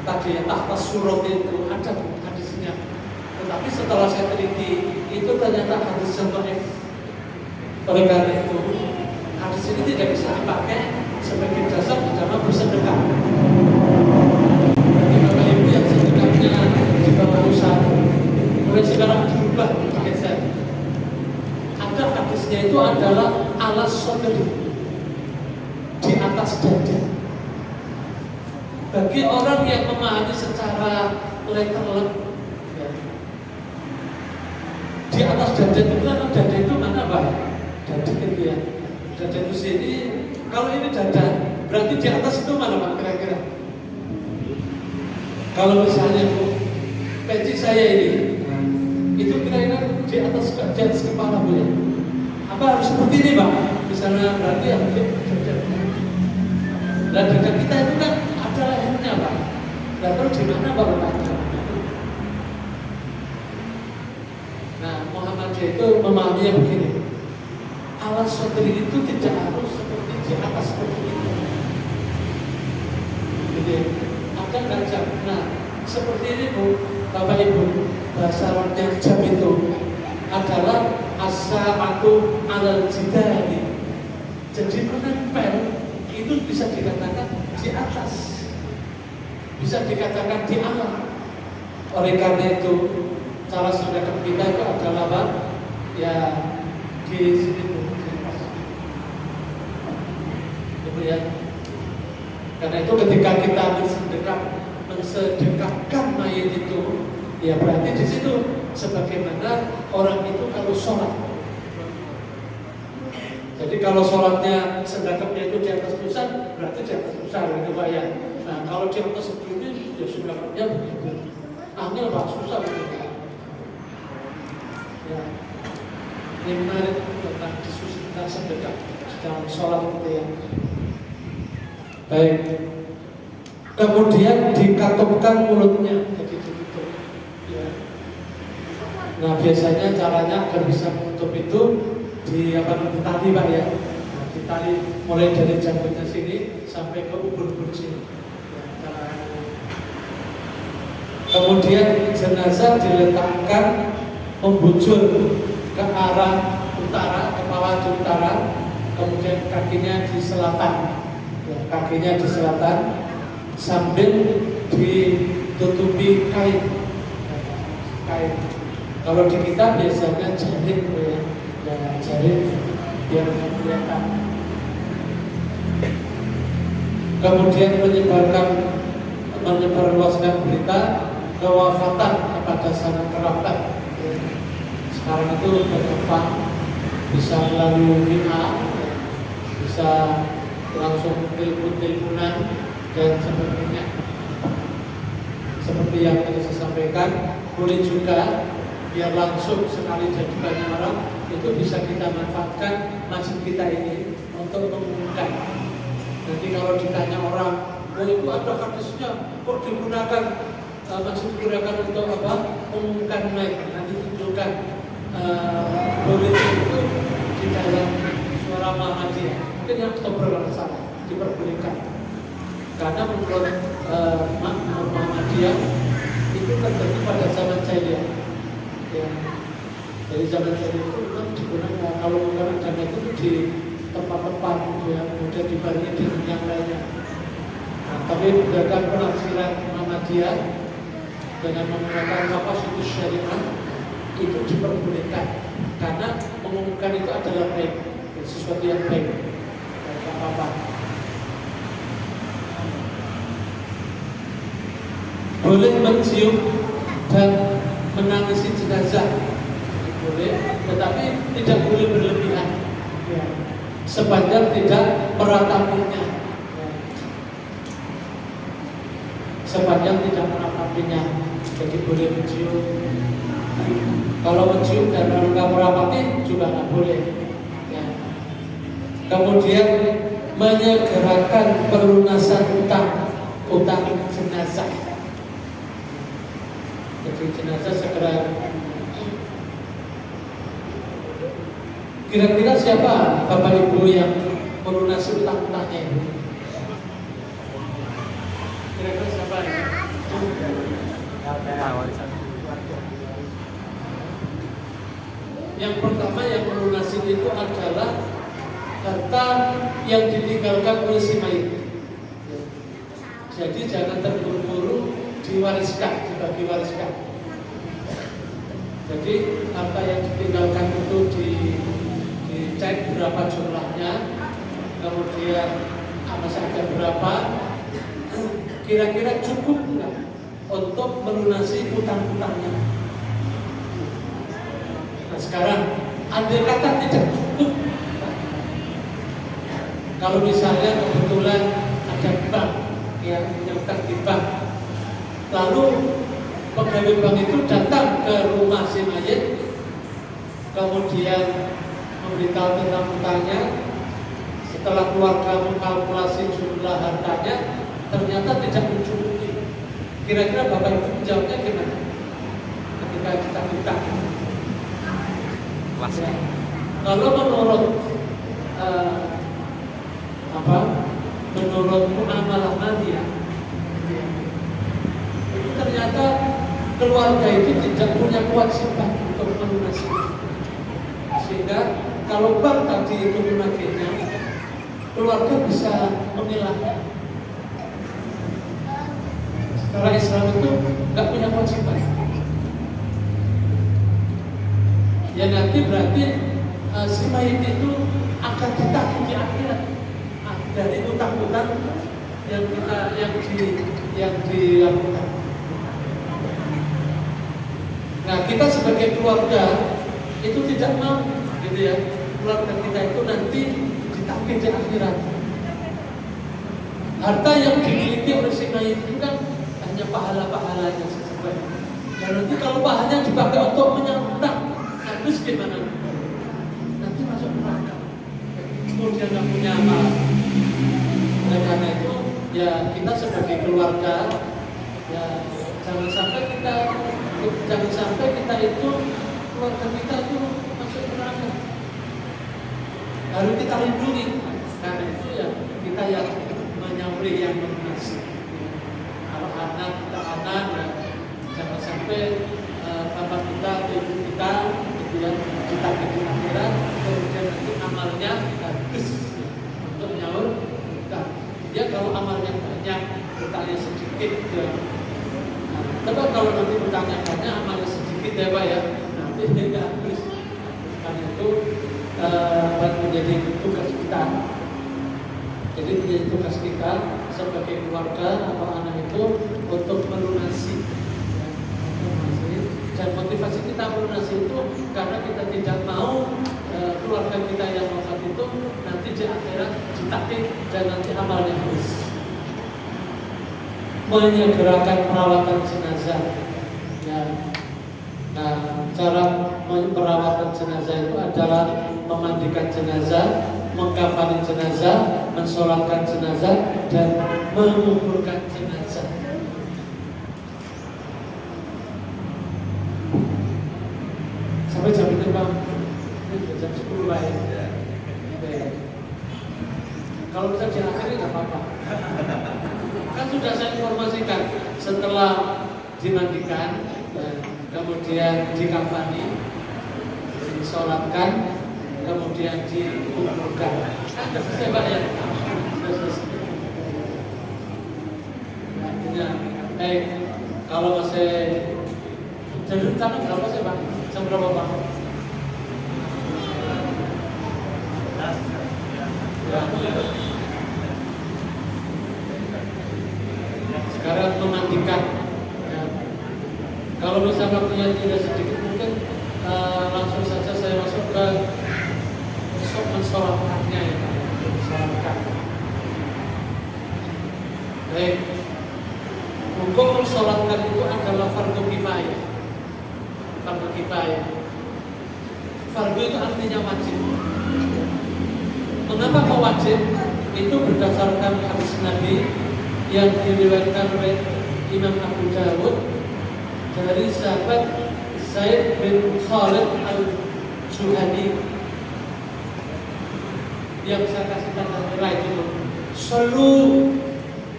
tadi ya, tahta surat itu ada hadisnya, tetapi setelah saya teliti itu ternyata hadis yang dhaif. Oleh karena itu hadis ini tidak bisa dipakai sebagai dasar di dalam bersedekah. Bagi Bapak Ibu yang sedekahnya juga urusan, mulai sekarang dirubah geser. Ada hadisnya itu adalah alas sodri, di atas dada. Bagi orang yang memahami secara literal, ya, di atas dada itu kan dada itu mana Pak? Dada itu ya. Dada itu sini. Kalau ini dada, berarti di atas itu mana Pak kira-kira? Kalau misalnya Bu, peci saya ini, itu kira-kira di atas kepala Bu ya? Apa harus seperti ini Pak? Misalnya berarti harus dada. Dan dada kita itu kan ada lehernya Pak. Dan terus di mana Pak letaknya? Nah, Muhammadiyah itu memahaminya begini. Alas sodri itu tidak harus seperti di atas seperti itu. Jadi ada nggak jam? Nah, seperti ini Bu, Bapak Ibu, bahasa Arabnya jam itu adalah as-sa'atu 'alal jidari. Jadi menempel itu bisa dikatakan di atas, bisa dikatakan di alam. Oleh karena itu cara sedekah kita itu adalah apa? Ya di sini ya. Karena itu ketika kita mensedekahkan mayit itu, ya berarti di situ sebagaimana orang itu kalau sholat. Jadi kalau sholatnya sedekahnya itu di atas pusat, berarti di atas pusat gitu Pak ya. Nah kalau di atas begini, ya sedekahnya begitu. Angel Pak, susah begitu. Ya, ini menarik tentang diskusi tentang sedekah dalam sholat gitu ya. Baik. Kemudian dikatupkan mulutnya, jadi ditutup. Ya. Nah biasanya caranya agar bisa menutup itu ditali Pak ya. Nah, ditali mulai dari janggutnya sini sampai ke ubun-ubun sini. Ya, kemudian jenazah diletakkan membujur ke arah utara, kepala di utara, kemudian kakinya di selatan. Ya, kakinya di selatan sambil ditutupi kain. Kalau di kita biasanya jaring ya, jaring biar kelihatan. Kemudian menyebarluaskan berita kewafatan kepada sanak kerabat. Sekarang itu berkembang, bisa melalui WA, bisa langsung teleponan dan sebagainya. Seperti yang tadi saya sampaikan, boleh juga biar langsung sekali jadi banyak orang, itu bisa kita manfaatkan masjid kita ini untuk mengumumkan. Nanti kalau ditanya orang, oh itu ada hadisnya, kok digunakan masjid digunakan untuk apa? Mengumumkan naik. Nanti tunjukkan boleh itu di dalam suara Muhammadiyah. Mungkin yang Oktober salah diperbolehkan. Karena menurut Muhammadiyah itu terjadi pada zaman jahiliyah. Ya. Dari zaman jahiliyah itu memang digunakan kalau menggunakan dana itu di tempat-tempat yang mudah dibanding dengan yang lainnya. Nah, tapi berdasarkan penafsiran Muhammadiyah dengan menggunakan lafaz itu syariah itu diperbolehkan karena mengumumkan itu adalah baik, sesuatu yang baik, tidak apa-apa. Boleh mencium dan menangisi jenazah, boleh, tetapi tidak boleh berlebihan, ya. Sepanjang tidak meratapinya, ya. Sepanjang tidak meratapinya, jadi boleh mencium. Kalau mencium dan nggak merapati juga nggak boleh, ya. Kemudian menyegerakan pelunasan utang jenazah. Jadi jenazah segera. Kira-kira siapa Bapak Ibu yang melunasi utang-utangnya itu? Kira-kira siapa ya? Yang pertama yang melunasi itu adalah harta yang ditinggalkan oleh si mayit. Jadi jangan terburu-buru diwariskan, dibagi wariskan. Jadi harta yang ditinggalkan itu dicek berapa jumlahnya, kemudian masih ada berapa, kira-kira cukup enggak untuk melunasi utang-utangnya. Nah sekarang andai kata tidak cukup, kalau misalnya kebetulan ada bank yang menyetor di bank, lalu pegawai bank itu datang ke rumah si mayit, kemudian memberitahu tentang utangnya. Setelah keluarga mengkalkulasi jumlah hartanya, ternyata tidak mencukupi. Kira-kira Bapak Ibu menjawabnya gimana? Ketika kita utang, ya. Kalau menurut menurut muamalah maliyah, itu ternyata keluarga itu tidak punya kewajiban untuk melunasi. Sehingga kalau bank tadi itu menagihnya, keluarga bisa memilahnya. Secara Islam itu nggak punya kewajiban. Ya nanti berarti si mayit itu akan ditagih di akhirat dari utang-utang yang dilakukan. Nah kita sebagai keluarga itu tidak mau, gitu ya, keluarga kita itu nanti ditagih di akhirat. Harta yang dimiliki oleh si mayit itu kan hanya pahala-pahalanya saja. Dan nanti kalau pahalanya dipakai untuk menyantap, habis gimana? Nanti masuk neraka. Kemudian nggak punya amal. Dan karena itu ya kita sebagai keluarga ya jangan sampai kita itu keluarga kita itu masuk neraka. Harus kita lindungi. Karena itu ya kita yang menyamri, yang melunasi. Kalau anak kita ya, jangan sampai bapak kita, ibu kita, gitu ya, kita ke akhirat, kemudian nanti amalnya habis untuk nyaur kita. Ya kalau amalnya banyak, utangnya sedikit, ya. Tapi kalau nanti utangnya banyak, amalnya sedikit ya Pak ya, nanti tidak habis. Karena itu menjadi tugas kita. Jadi menjadi tugas kita sebagai keluarga atau anak itu untuk melunasi. Dan motivasi kita melunasi itu karena kita tidak mau keluarga kita yang wafat itu nanti di akhirat ditagih dan nanti amalnya habis. Menyegerakan perawatan jenazah. Ya. Nah, cara perawatan jenazah itu adalah memandikan jenazah, mengkafani jenazah, mensolatkan jenazah, dan menguburkan jenazah. Sampai jam itu Bang, ini jam 10 lah ya. Kalau bisa diakhiri nggak apa-apa. Kan sudah saya informasikan setelah dimandikan, kemudian dikafani, disolatkan, kemudian dikuburkan. Kan sudah selesai Pak ya? Sudah selesai. Artinya, kalau masih jadi rencana berapa sih Pak? Jam berapa Pak? memandikan. Ya. Kalau misalnya waktunya tidak sedikit, mungkin langsung saja saya masuk ke mensolatkannya ya Pak. Mensolatkan. Baik. Hukum mensolatkan itu adalah fardu kifayah. Fardu kifayah. Fardu itu artinya wajib. Mengapa kok wajib? Itu berdasarkan hadis Nabi yang diriwayatkan oleh Imam Abu Dawud dari sahabat Zaid bin Khalid al-Juhani yang saya kasih tanda merah itu, sallu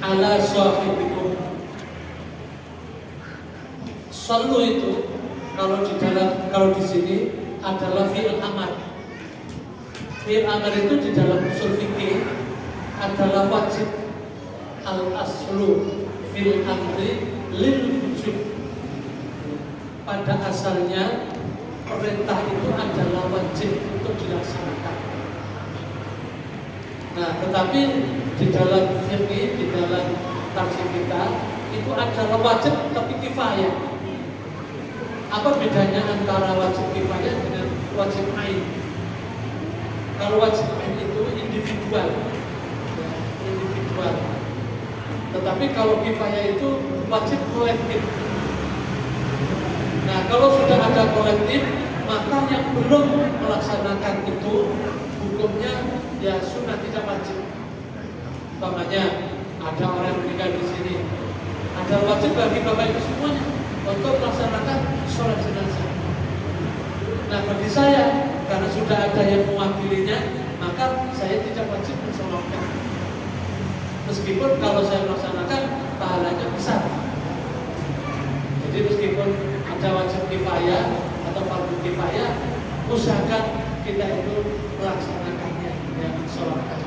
ala sahibikum. Sallu itu kalau di sini adalah fi'il amar. Fi'il amar itu di dalam usul fikih adalah wajib. Al-aslu fil amri lil wujub. Pada asalnya perintah itu adalah wajib untuk dilaksanakan. Nah, tetapi di dalam fikih, di dalam tafsir kita itu adalah wajib tapi kifayah. Apa bedanya antara wajib kifayah dengan wajib ain? Kalau wajib ain itu individual, individual. Tetapi kalau kifayah itu wajib kolektif. Nah, kalau sudah ada kolektif, maka yang belum melaksanakan itu hukumnya ya sunnah, tidak wajib. Umpamanya ada orang yang meninggal di sini, ada wajib bagi bapak ibu semuanya untuk melaksanakan sholat jenazah. Nah, bagi saya karena sudah ada yang mewakilinya, maka saya tidak wajib mensolatkan. Meskipun kalau saya melaksanakan pahalanya besar. Jadi meskipun ada wajib kifayah atau fardu kifayah, usahakan kita itu melaksanakannya, ya, sholatkan.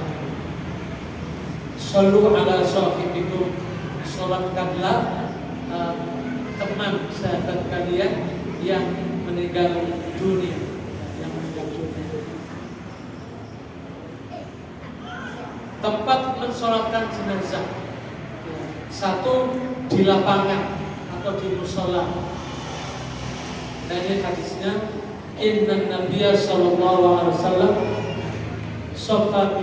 Sallu ala sahibikum, sholatkanlah teman sahabat kalian yang meninggal dunia, yang meninggal dunia. Tempat mensolatkan jenazah, satu di lapangan atau di musola. Nah, ini hadisnya, Inna Nabiya sallallahu alaihi wasallam shaffa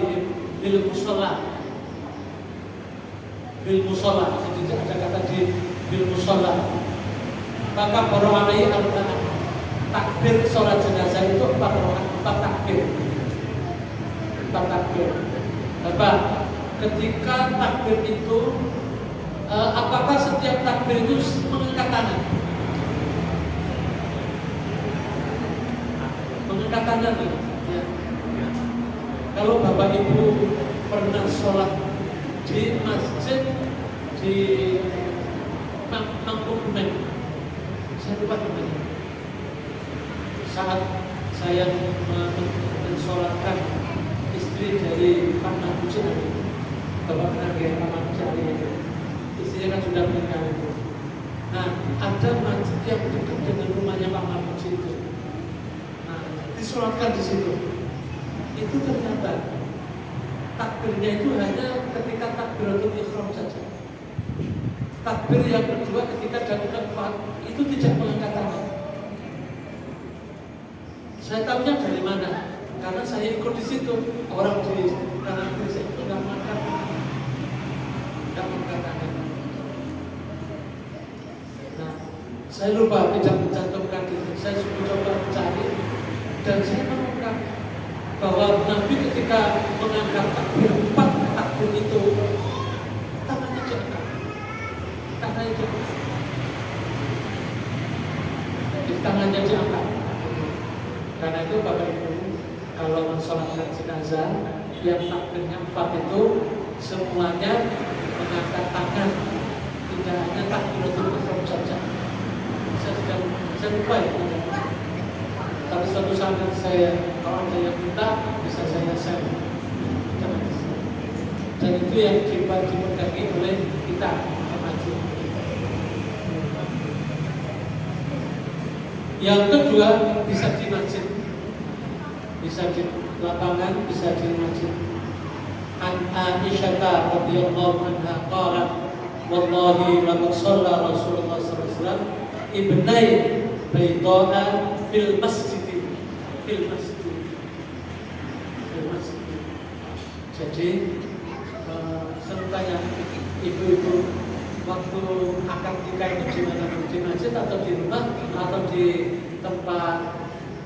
bil musola. Bil musola, jadi ada kata di bil musola. Maka para alaihi al-Quran, takbir sholat jenazah itu 4 takbir. 4 takbir. Bapak, ketika takbir itu apakah setiap takbir itu mengangkat tangan? Mengangkat tangan ya. Kalau Bapak Ibu pernah sholat di masjid di Mangkumen, saya lupa namanya, saat saya mensolatkan istri dari Pak Mahfudz Ali, Bapak Penagih Pak Mahfudz Ali, istrinya kan sudah meninggal itu. Nah, ada masjid yang dekat dengan rumahnya Pak Mahfudz itu. Nah, disolatkan di situ. Itu ternyata takbirnya itu hanya ketika takbiratul ihram saja. Takbir yang kedua ketika dan keempat itu tidak mengangkat tangan. Saya tahunya dari mana? Karena saya ikut di situ. Orang di kanan kiri saya itu nggak mengangkat tangan. Nah, saya lupa tidak mencantumkan itu. Saya sudah coba mencari dan saya menemukan bahwa Nabi ketika mengangkat takbir 4 takbir itu tangannya diangkat. Tangannya diangkat. Karena itu Bapak Ibu, kalau mensolatkan jenazah yang takbirnya 4 itu semuanya mengangkat tangan, tidak hanya takbiratul ihram saja. Saya lupa ya. Tapi suatu saat saya, kalau ada yang minta, bisa saya share. Dan itu yang dipegangi oleh kita. Yang kedua, bisa di masjid, bisa di lapangan, bisa di masjid. An Aisyah radhiyallahu anha qalat wallahi laqad shalla Rasulullah sallallahu alaihi wasallam ibnai baita'a fil masjid. Jadi sertanya ibu-ibu waktu akad nikah itu di mana? Di masjid atau di rumah atau di tempat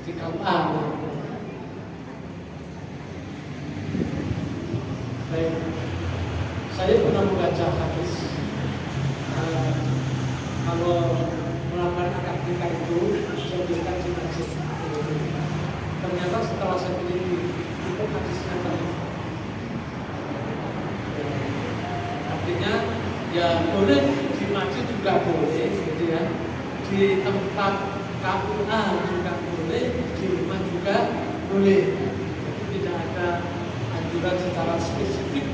di kamar. Baik, saya pernah membaca hadis kalau melakukan akad nikah itu dilakukan di masjid. Ternyata setelah saya teliti itu hadisnya tadi. Artinya ya boleh di masjid juga boleh, gitu ya. Di tempat KUA juga boleh, di rumah juga boleh. Tidak ada anjuran secara spesifik.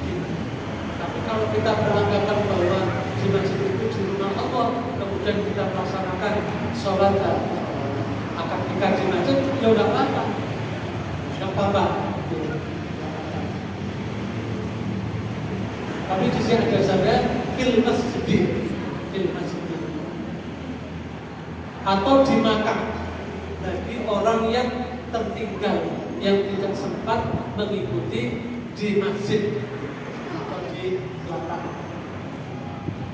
Tapi kalau kita beranggapan bahwa di masjid itu di rumah Allah, kemudian kita melaksanakan sholat akad nikah di masjid, ya udah apa-apa, nggak apa-apa. Tapi di sini ada saya fil masjid, atau di Makkah bagi orang yang tertinggal, yang tidak sempat mengikuti di masjid atau di belakang.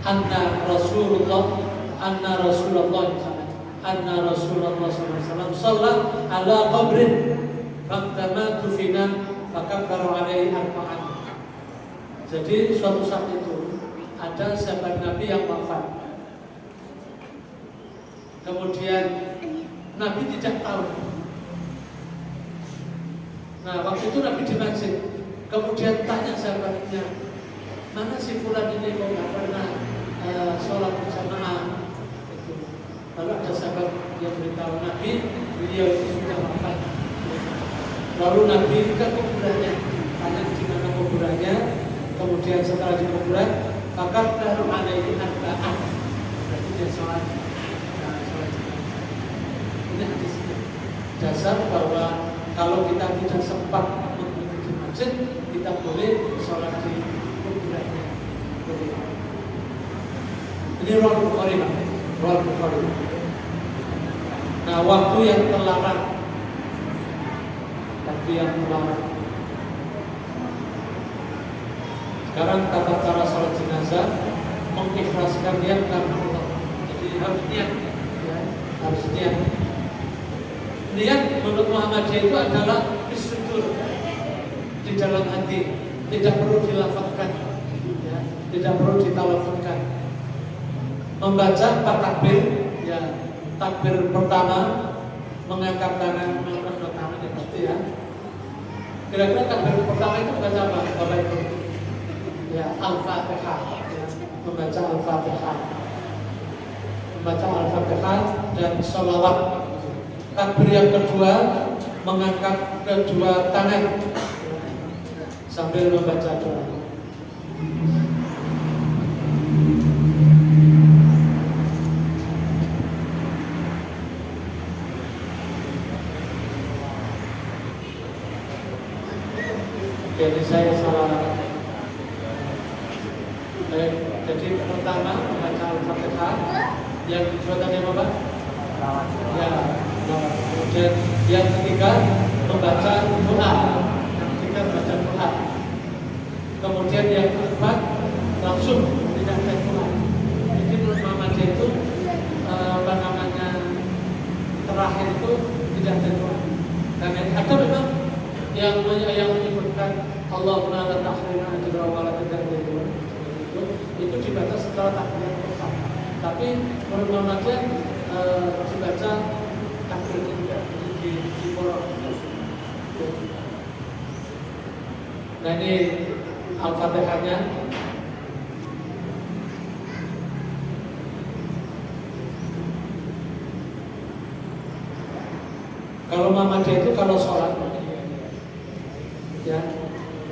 Anna Rasulullah SAW salat ala qabrin faktama tufina fakabbaru alaihi arba'an. Jadi suatu saat itu ada sahabat Nabi yang wafat. Kemudian Nabi tidak tahu. Nah, waktu itu Nabi di masjid. Kemudian tanya sahabatnya, mana si fulan ini kok nggak pernah sholat berjamaah? Lalu ada sahabat yang beritahu Nabi, beliau itu sudah wafat. Lalu Nabi ke kuburannya, tanya di mana kuburannya. Kemudian setelah di kuburan, maka baru ada ini arba'an. Berarti dia sholat. Ini hadisnya. Dasar bahwa kalau kita tidak sempat mengikuti masjid, kita boleh sholat di kuburannya. Ini ruang Bukhari, ruang Bukhari. Nah, waktu yang terlarang, Sekarang tata cara sholat jenazah mengikhlaskan niat karena Allah. Jadi harus niat, ya, harus niat. Niat menurut Muhammadiyah itu adalah disudur di dalam hati, tidak perlu dilafazkan, ya, tidak perlu ditalafatkan. Membaca 4 takbir, ya, takbir pertama mengangkat tangan, mengangkat tangan ya pasti ya. Kira-kira takbir pertama itu baca apa? Bapak Ibu? Ya, Al-Fatihah, ya, membaca Al-Fatihah, dan sholawat. Takbir yang kedua mengangkat kedua tangan sambil membaca doa. Jadi saya salah. Jadi pertama membaca Al-Fatihah, yang kedua tadi apa Pak? Ya, kemudian yang ketiga membaca doa, kemudian yang keempat langsung tidak ada doa. Jadi menurut Muhammadiyah itu apa namanya, terakhir itu tidak ada doa. Dan ada memang yang menyebutkan Allahumma la tahrimna ajra wa la tadhurna, itu dibaca setelah takbir pertama. Tapi menurut Muhammadiyah dibaca takbir kedua di pondok. Nah, ini Al-Fatihahnya. Kalau Muhammadiyah itu kalau sholat, ya,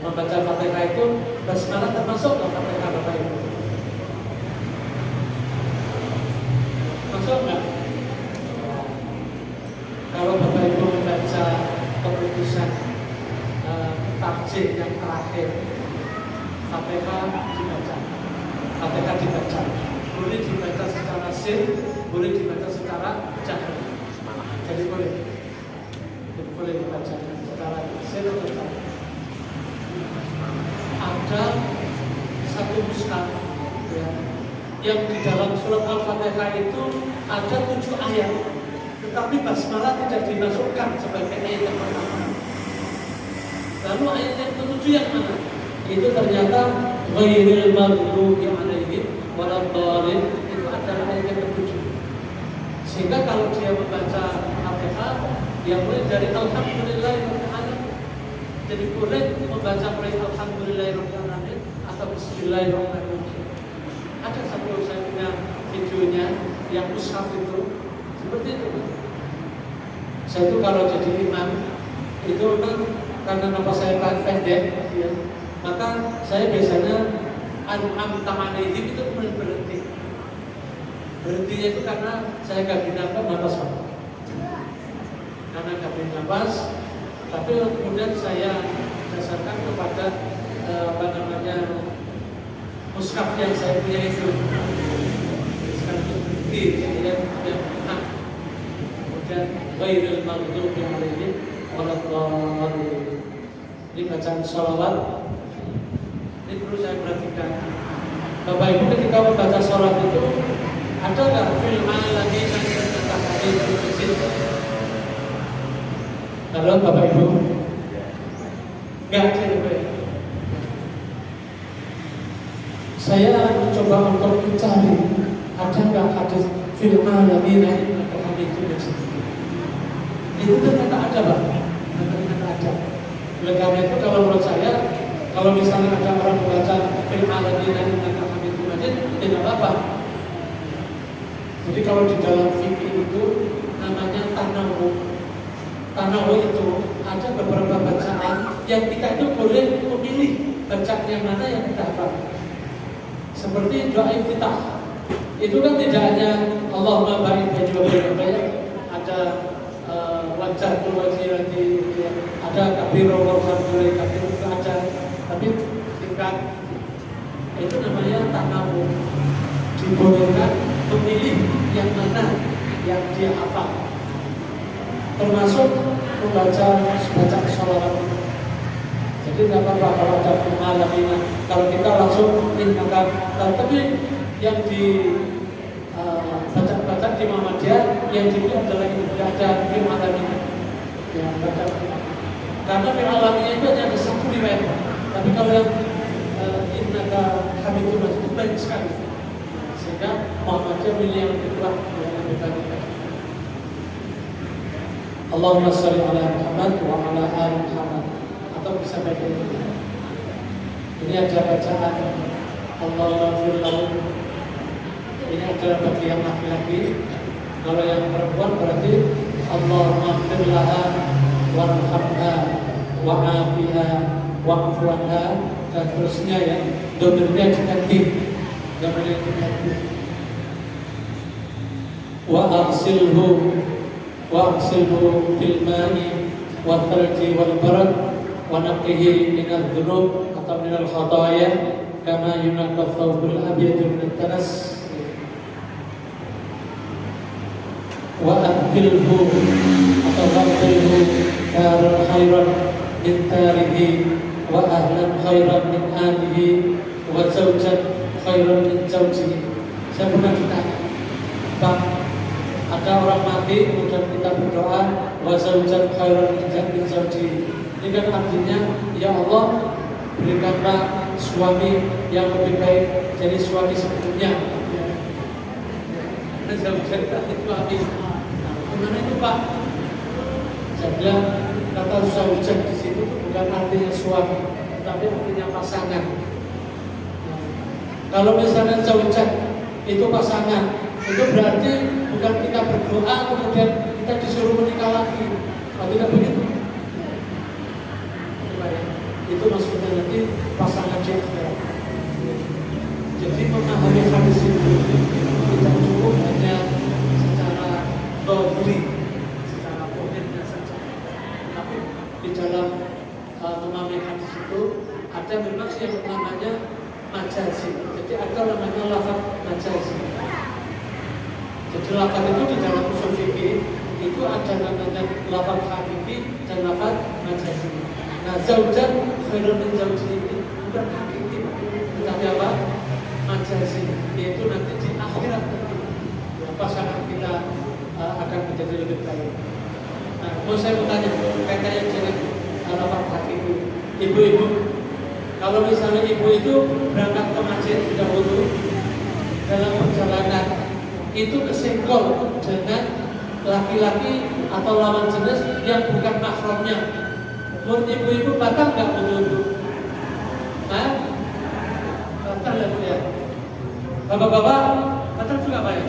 membaca Fatihah itu basmalah termasuk ke Fatihah Bapak Ibu? Masuk nggak? Kalau Bapak Ibu membaca keputusan takjil yang terakhir, Fatihah dibaca. Fatihah dibaca. Boleh dibaca secara sir, boleh dibaca secara jahar. Jadi boleh dibaca secara sir atau jahar. Ada satu mushaf ya, yang di dalam surat Al-Fatihah itu ada 7 ayat, tetapi basmalah tidak dimasukkan sebagai ayat yang pertama. Lalu ayat yang ke-7 yang mana? Itu ternyata ghairil maghdubi alaihim waladhdallin, itu adalah ayat yang ke-7. Sehingga kalau dia membaca Al-Fatihah, dia mulai dari Alhamdulillahirabbil alamin. Jadi boleh membaca mulai Alhamdulillahirabbil alamin atau Bismillahirrahmanirrahim. Ada satu saya punya videonya yang mushaf itu seperti itu. Saya itu kalau jadi imam itu memang karena nama saya pendek ya, maka saya biasanya an'amta alaihim itu kemudian berhenti. Berhentinya itu karena saya gak bisa nafas, karena gak bisa nafas. Tapi kemudian saya dasarkan kepada mushaf yang saya punya itu. Sekarang itu berhenti, saya yang enak. Kemudian ghairil maghdubi alaihim waladhdallin. Ini bacaan sholawat. Ini perlu saya perhatikan. Bapak Ibu ketika membaca sholat itu ada nggak fil alamin yang terkata di situ? Halo Bapak Ibu, nggak ada ya Pak? Saya mencoba untuk mencari ada nggak hadis fil alamin yang terkata itu di situ. Itu ternyata ada Pak, ternyata ada. Oleh karena itu kalau menurut saya, kalau misalnya ada orang membaca fil alamin yang terkata itu masjid, tidak apa-apa. Jadi kalau di dalam fikih itu namanya tanawwu. Tanawwu itu ada beberapa bacaan yang kita itu boleh memilih bacaan yang mana yang kita hafal. Seperti doa iftitah. Itu kan tidak hanya Allahumma barik baini wa baina baina, ada wajah wajhati, ada kabiru walhamdulillah kabiru ada, tapi singkat itu namanya tanawwu. Dibolehkan memilih yang mana yang dia hafal, termasuk membaca bacaan sholawat. Jadi tidak apa-apa kalau ada pengalaman, kalau kita langsung ingatkan. Tapi yang di baca di Muhammadiyah yang dipilih adalah yang tidak ada fil alamin. Ya, baca karena fil alamin itu hanya satu riwayat. Tapi kalau yang innaka hamidun majid itu banyak sekali. Sehingga Muhammadiyah pilih yang lebih kuat, yang lebih banyak. Allahumma sholli ala Muhammad wa ala ali Muhammad, atau bisa baca ini. Ini ada bacaan Allahumma fir lahu. Ini adalah bagi yang laki-laki. Kalau yang perempuan berarti Allahumma fir laha warhamha wa'afiha wa'fu anha, dan terusnya ya. Domirnya diganti. Domirnya diganti. Wa'arsilhu fil ma'i wa thalji wal barad wa naqihi minal dhunub atau minal khataya kama yunaqqa thawbul abyadu minat tanas. Wa abdilhu atau abdilhu daran khairan min darihi wa ahlan khairan min ahlihi wa zawjan khairan min zawjihi. Saya pernah ditanya, Pak, ada orang mati kemudian kita berdoa wa zawjan khairan min zawjihi. Ini kan artinya, ya Allah, berikanlah suami yang lebih baik dari suami sebelumnya. Zawjan itu suami. Gimana itu Pak? Saya bilang kata zawjan di situ bukan artinya suami, tapi artinya pasangan. Kalau misalnya zawjan itu pasangan, itu berarti bukan kita berdoa kemudian kita disuruh menikah lagi. Kalau tidak begitu, itu maksudnya nanti pasangan di akhirat. Jadi memahami hadis itu tidak cukup hanya secara dohri, secara poinnya saja, tapi di dalam memahami hadis itu ada memang yang namanya majazi. Jadi ada namanya lafaz majazi. Jadi lafaz itu di dalam usul fikih itu ada namanya lafaz hakiki dan lafaz majazi. Nah, zaujan khairun min zaujin ini bukan hakiki, tetapi apa? Majazi, yaitu nanti di akhirat nanti pasangan kita akan menjadi lebih baik. Nah, mau saya bertanya kaitannya dengan lafaz hakiki, ibu-ibu, kalau misalnya ibu itu berangkat ke masjid sudah wudu dalam perjalanan itu kesenggol dengan laki-laki atau lawan jenis yang bukan mahramnya, menurut ibu-ibu batal nggak wudu? Nah, batal ya Bu ya. Bapak-bapak batal juga Pak ya?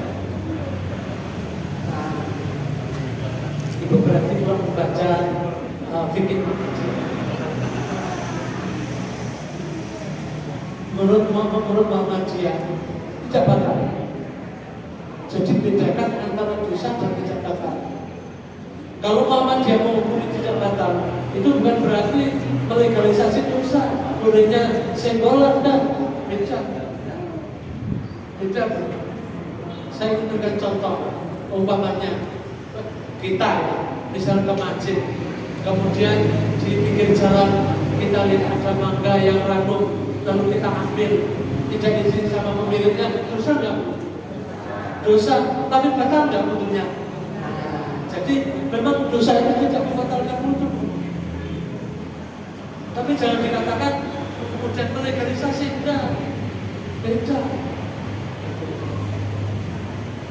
Nah, ibu berarti juga membaca fikih. Menurut Muhammadiyah tidak batal. Jadi bedakan antara dosa dan tidak batal. Kalau Muhammadiyah menghukumi tidak batal, itu bukan berarti melegalisasi dosa. Bolehnya senggolan dan beda. Beda. Saya berikan contoh, umpamanya kita misalnya ke masjid, kemudian di pinggir jalan kita lihat ada mangga yang ranum, lalu kita ambil, tidak izin sama pemiliknya, dosa nggak? Dosa, tapi batal nggak wudunya? Jadi memang dosa itu tidak membatalkan wudu. Tapi jangan dikatakan kemudian melegalisasi, enggak. Beda.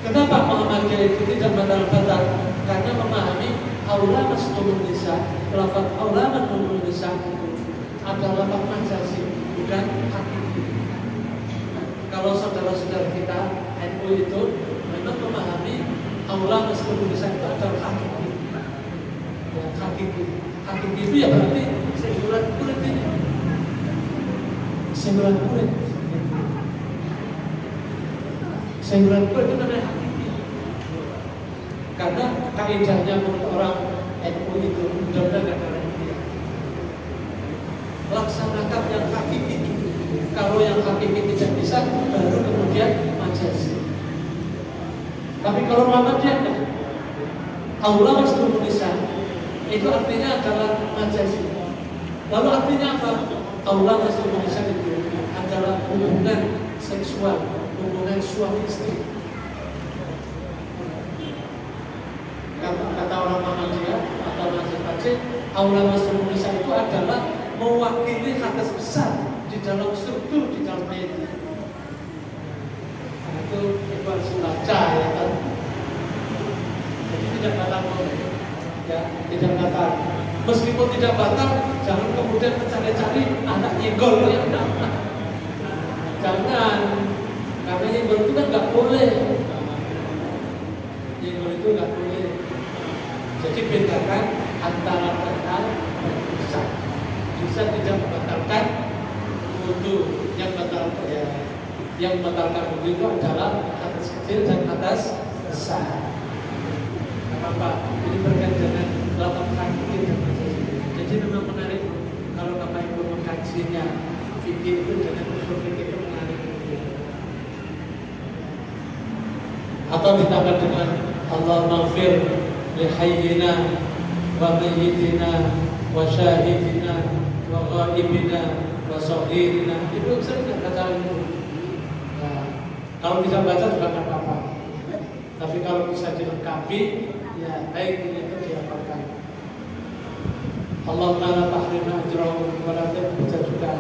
Kenapa Muhammadiyah itu tidak batal-batal? Karena memahami aula masdurun nisa, lafaz aula masdurun nisa itu adalah lafaz majazi, bukan hakiki. Kalau saudara-saudara kita NU itu memang memahami aula masdurun nisa itu adalah hakiki. Ya, hakiki. Hakiki itu ya berarti senggolan kulit ini. Senggolan kulit. Senggolan kulit itu namanya hakiki. Karena kaidahnya menurut orang NU itu mudah-mudahan gak ada dia. Laksanakan yang hakiki itu. Kalau yang hakiki tidak bisa, baru kemudian majazi. Tapi kalau Muhammadiyah enggak. Aula masdurun nisa itu artinya adalah majazi. Lalu artinya apa? Aula masdurun nisa itu adalah hubungan seksual, hubungan suami istri. Kata orang Muhammadiyah atau Mazhab aula masdurun nisa itu adalah mewakili hadas besar di dalam struktur, di dalam ayat ini. Itu harus baca ya kan. Jadi tidak batal, ya tidak batal. Meskipun tidak batal, jangan kemudian mencari-cari anak nyenggol ya. Jangan, karena nyenggol itu kan nggak boleh. Nyenggol itu nggak boleh. Jadi bedakan antara batal dan dosa. Dosa tidak membatalkan wudu, yang batal ya. Yang membatalkan wudu itu adalah hadas kecil dan hadas besar. Apa? Ini berkaitan dengan lafaz hakiki dan majazi. Jadi memang menarik kalau Bapak Ibu mengkajinya fikih itu dengan usul fikih itu menarik. Atau ditambah dengan Allah maghfir li hayyina wa mayyitina wa syahidina wa ghaibina wa shaghirina. Itu sering tidak baca itu. Nah, kalau tidak baca juga tidak apa-apa. Tapi kalau bisa dilengkapi, ya baik itu dihafalkan. Allah Ta'ala tahrina ajrahum wa la baca juga.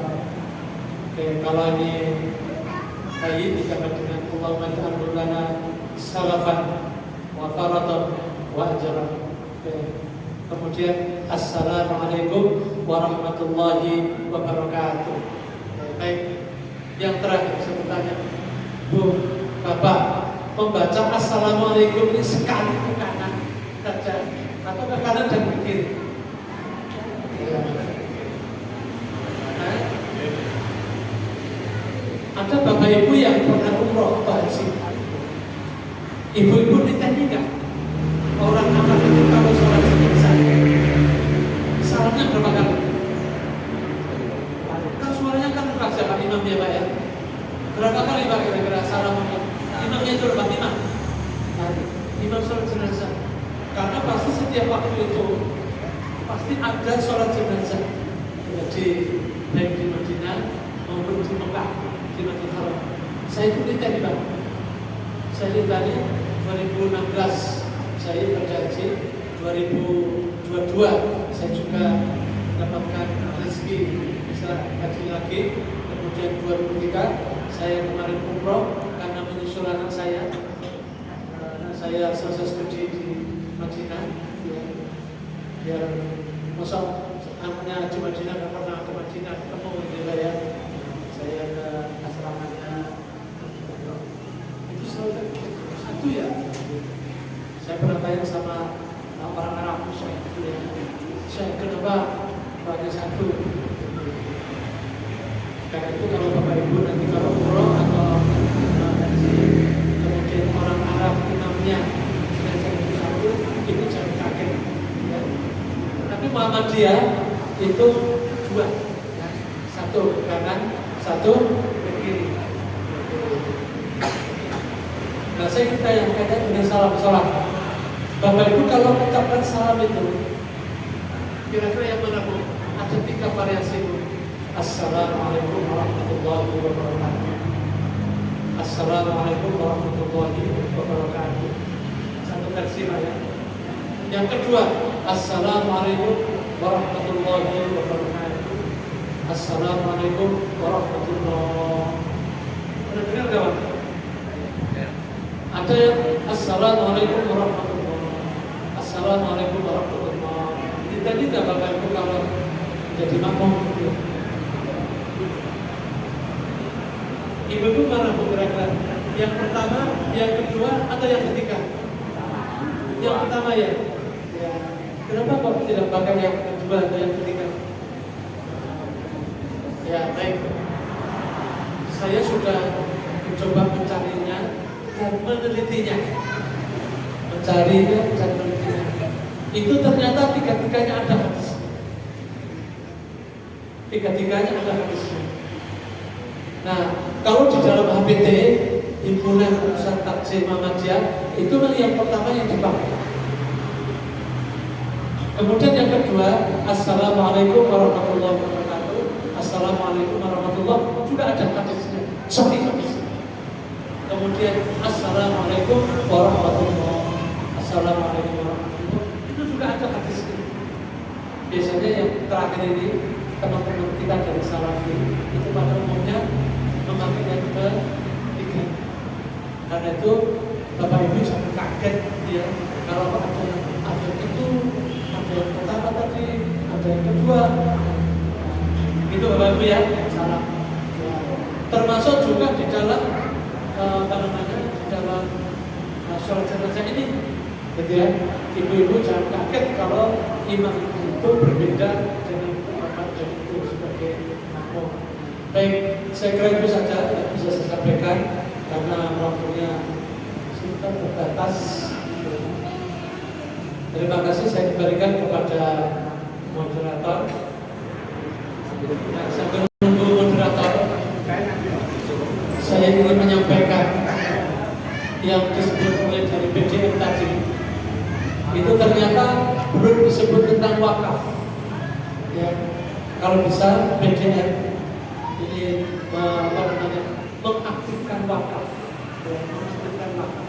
Oke, kalau ini bayi ditambah dengan Allahumma ja'alhu lana salafan wa faradan wa ajran. Oke. Kemudian assalamualaikum warahmatullahi wabarakatuh. Baik. Yang terakhir saya bertanya, Bu, Bapak membaca assalamualaikum ini sekali ke kanan saja atau ke kanan dan ke kiri? Ada bapak ibu yang pernah umroh atau haji. Ibu-ibu ditanya enggak? Orang anak itu kalau sholat selesai, salamnya berapa kali? Kan suaranya kan keras ya Pak Imam ya Pak ya? Berapa kali Pak kira-kira salam imamnya itu Pak imam? Imam sholat jenazah. Karena pasti setiap waktu itu pasti ada sholat jenazah. Jadi baik di Madinah maupun di Mekah, di Masjidil Haram. Saya itu ditanya Pak. Saya ditanya 2016 saya berjanji 2022 saya juga mendapatkan rezeki bisa haji lagi. Kemudian 2003 saya kemarin umroh karena menyusul anak saya. Saya selesai studi di Madinah, ya. Biar masa anaknya di Madinah nggak pernah ke Madinah ketemu gitu ya. Saya ke asramanya itu satu ya. Saya pernah tanya sama orang Arab saya kenapa banyak satu. Karena itu kalau Bapak Ibu nanti kalau umroh atau haji kemudian orang Arab imamnya jenazah itu satu, itu jangan kaget. Ya. Tapi Muhammadiyah itu dua, ya. Satu ke kanan, satu ke kiri. Nah saya kita yang kaitan dengan salam sholat. Bapak Ibu kalau mengucapkan salam itu, kira-kira yang mana Bu? Ada 3 variasi Bu. Assalamualaikum warahmatullahi wabarakatuh. Assalamualaikum warahmatullahi wabarakatuh. Satu versi Pak ya. Yang kedua, Assalamualaikum warahmatullahi wabarakatuh. Assalamualaikum warahmatullahi. Pernah dengar nggak Pak? Ada yang Assalamualaikum warahmatullahi. Assalamualaikum warahmatullahi. Kita tidak Bapak Ibu kalau jadi makmum. Ibu mana Bu kira-kira? Yang pertama, yang kedua, atau yang ketiga? Yang pertama ya. Ya. Kenapa kok tidak pakai yang kedua atau yang ketiga? Ya baik. Saya sudah mencoba mencarinya dan menelitinya. Mencarinya dan menelitinya. Itu ternyata tiga-tiganya ada hadis. Tiga-tiganya ada hadisnya. Nah, kalau di dalam HPT Himpunan Pusat Takjil Muhammadiyah itu yang pertama yang dipakai. Kemudian yang kedua, Assalamualaikum warahmatullahi wabarakatuh. Assalamualaikum warahmatullahi wabarakatuh. Juga ada hadisnya. Sahih hadis. Kemudian Assalamualaikum warahmatullahi wabarakatuh. Assalamualaikum warahmatullahi wabarakatuh. Itu juga ada hadisnya. Biasanya yang terakhir ini teman-teman kita dari Salafi itu pada umumnya memakai yang ketiga. Karena itu Bapak Ibu jangan kaget ya kalau ada itu, ada yang pertama tadi, ada yang kedua. Itu Bapak Ibu ya, salah. Ya. Termasuk juga di dalam di dalam sholat jenazah ini, gitu ya. Ibu-ibu jangan kaget kalau imam itu berbeda dengan Bapak dan Ibu sebagai makmum. Baik, saya kira itu saja yang bisa saya sampaikan karena waktunya sudah terbatas. Terima kasih saya kembalikan kepada moderator. Nah, sambil menunggu moderator, saya ingin menyampaikan yang disebut oleh dari BDM tadi. Itu ternyata belum disebut tentang wakaf. Ya, kalau bisa BDM ini mengaktifkan wakaf. Ya, mengaktifkan wakaf.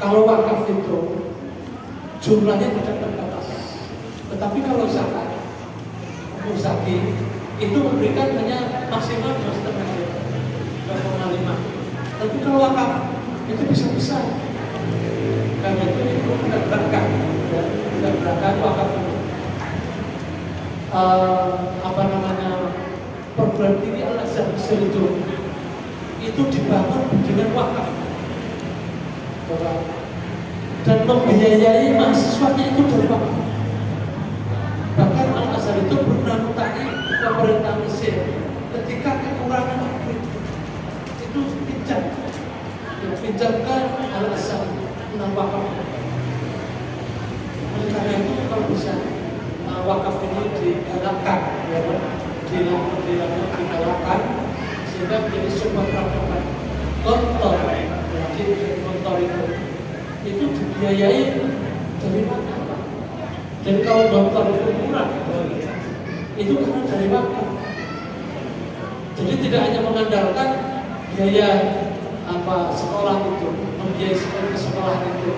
Kalau wakaf itu jumlahnya tidak terbatas, tetapi kalau zakat, musaki itu memberikan hanya maksimal 2,5. Tapi kalau wakaf itu bisa besar. Karena itu tidak berangkat, tidak berangkat wakaf itu. Perguruan tinggi Al-Azhar Mesir itu dibangun dengan wakaf. Dan membiayai mahasiswanya itu dari wakaf. Bahkan Al-Azhar itu pernah mengutangi pemerintah Mesir ketika kekurangan itu pinjamkan Al-Azhar dengan wakaf. Oleh karena itu kalau bisa wakaf ini digalakkan, digalakkan sehingga menjadi sebuah peradaban. Dokter, dokter itu dibiayai dari mana? Dan kalau dokter itu murah, itu karena dari waktu. Jadi tidak hanya mengandalkan biaya sekolah itu, membiayai sekolah itu,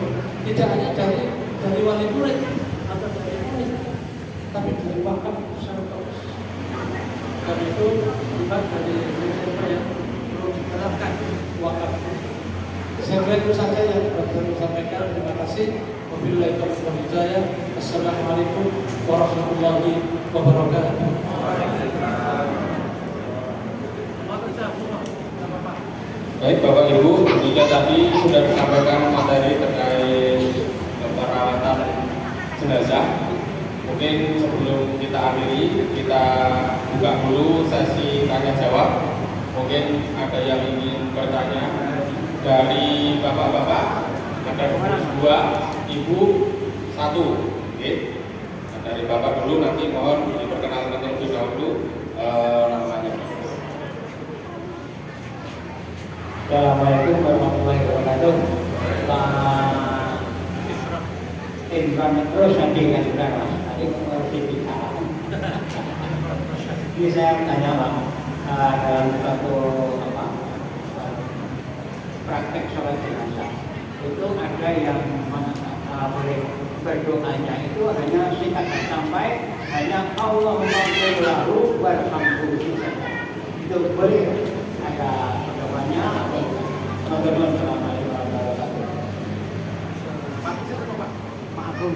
tidak hanya dari wali murid atau dari murid, tapi dari wakaf secara terus. Dan itu akibat dari siapa yang perlu diterapkan wakaf. Saya kira itu saja yang dapat saya sampaikan. Terima kasih. Wabillahi taufiq wal hidayah. Assalamualaikum warahmatullahi wabarakatuh. Baik Bapak Ibu, jika tadi sudah disampaikan materi terkait perawatan jenazah, mungkin sebelum kita akhiri, kita buka dulu sesi tanya jawab. Mungkin ada yang ingin bertanya dari bapak-bapak, ada 2, ibu 1. Oke. Nah, dari bapak dulu, nanti mohon diperkenalkan terlebih dahulu namanya. Assalamualaikum warahmatullahi wabarakatuh. Pak Imran terus nanti kan sudah mas. Tadi mengerti bicara. Ini saya tanya Pak, dalam satu praktek sholat jenazah itu ada yang boleh berdoanya itu hanya singkat sampai hanya Allahumma sholli lahu warhamhu saja. Itu boleh ada pedomannya atau bagaimana? Assalamualaikum warahmatullahi wabarakatuh. Pak Agung.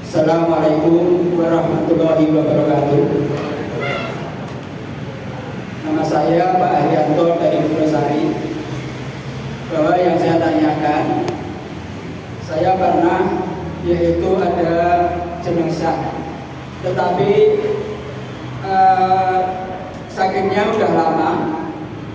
Assalamualaikum warahmatullahi wabarakatuh. Nama saya Pak Haryanto dari Purwosari. Bahwa yang saya tanyakan, saya pernah yaitu ada jenazah, tetapi sakitnya udah lama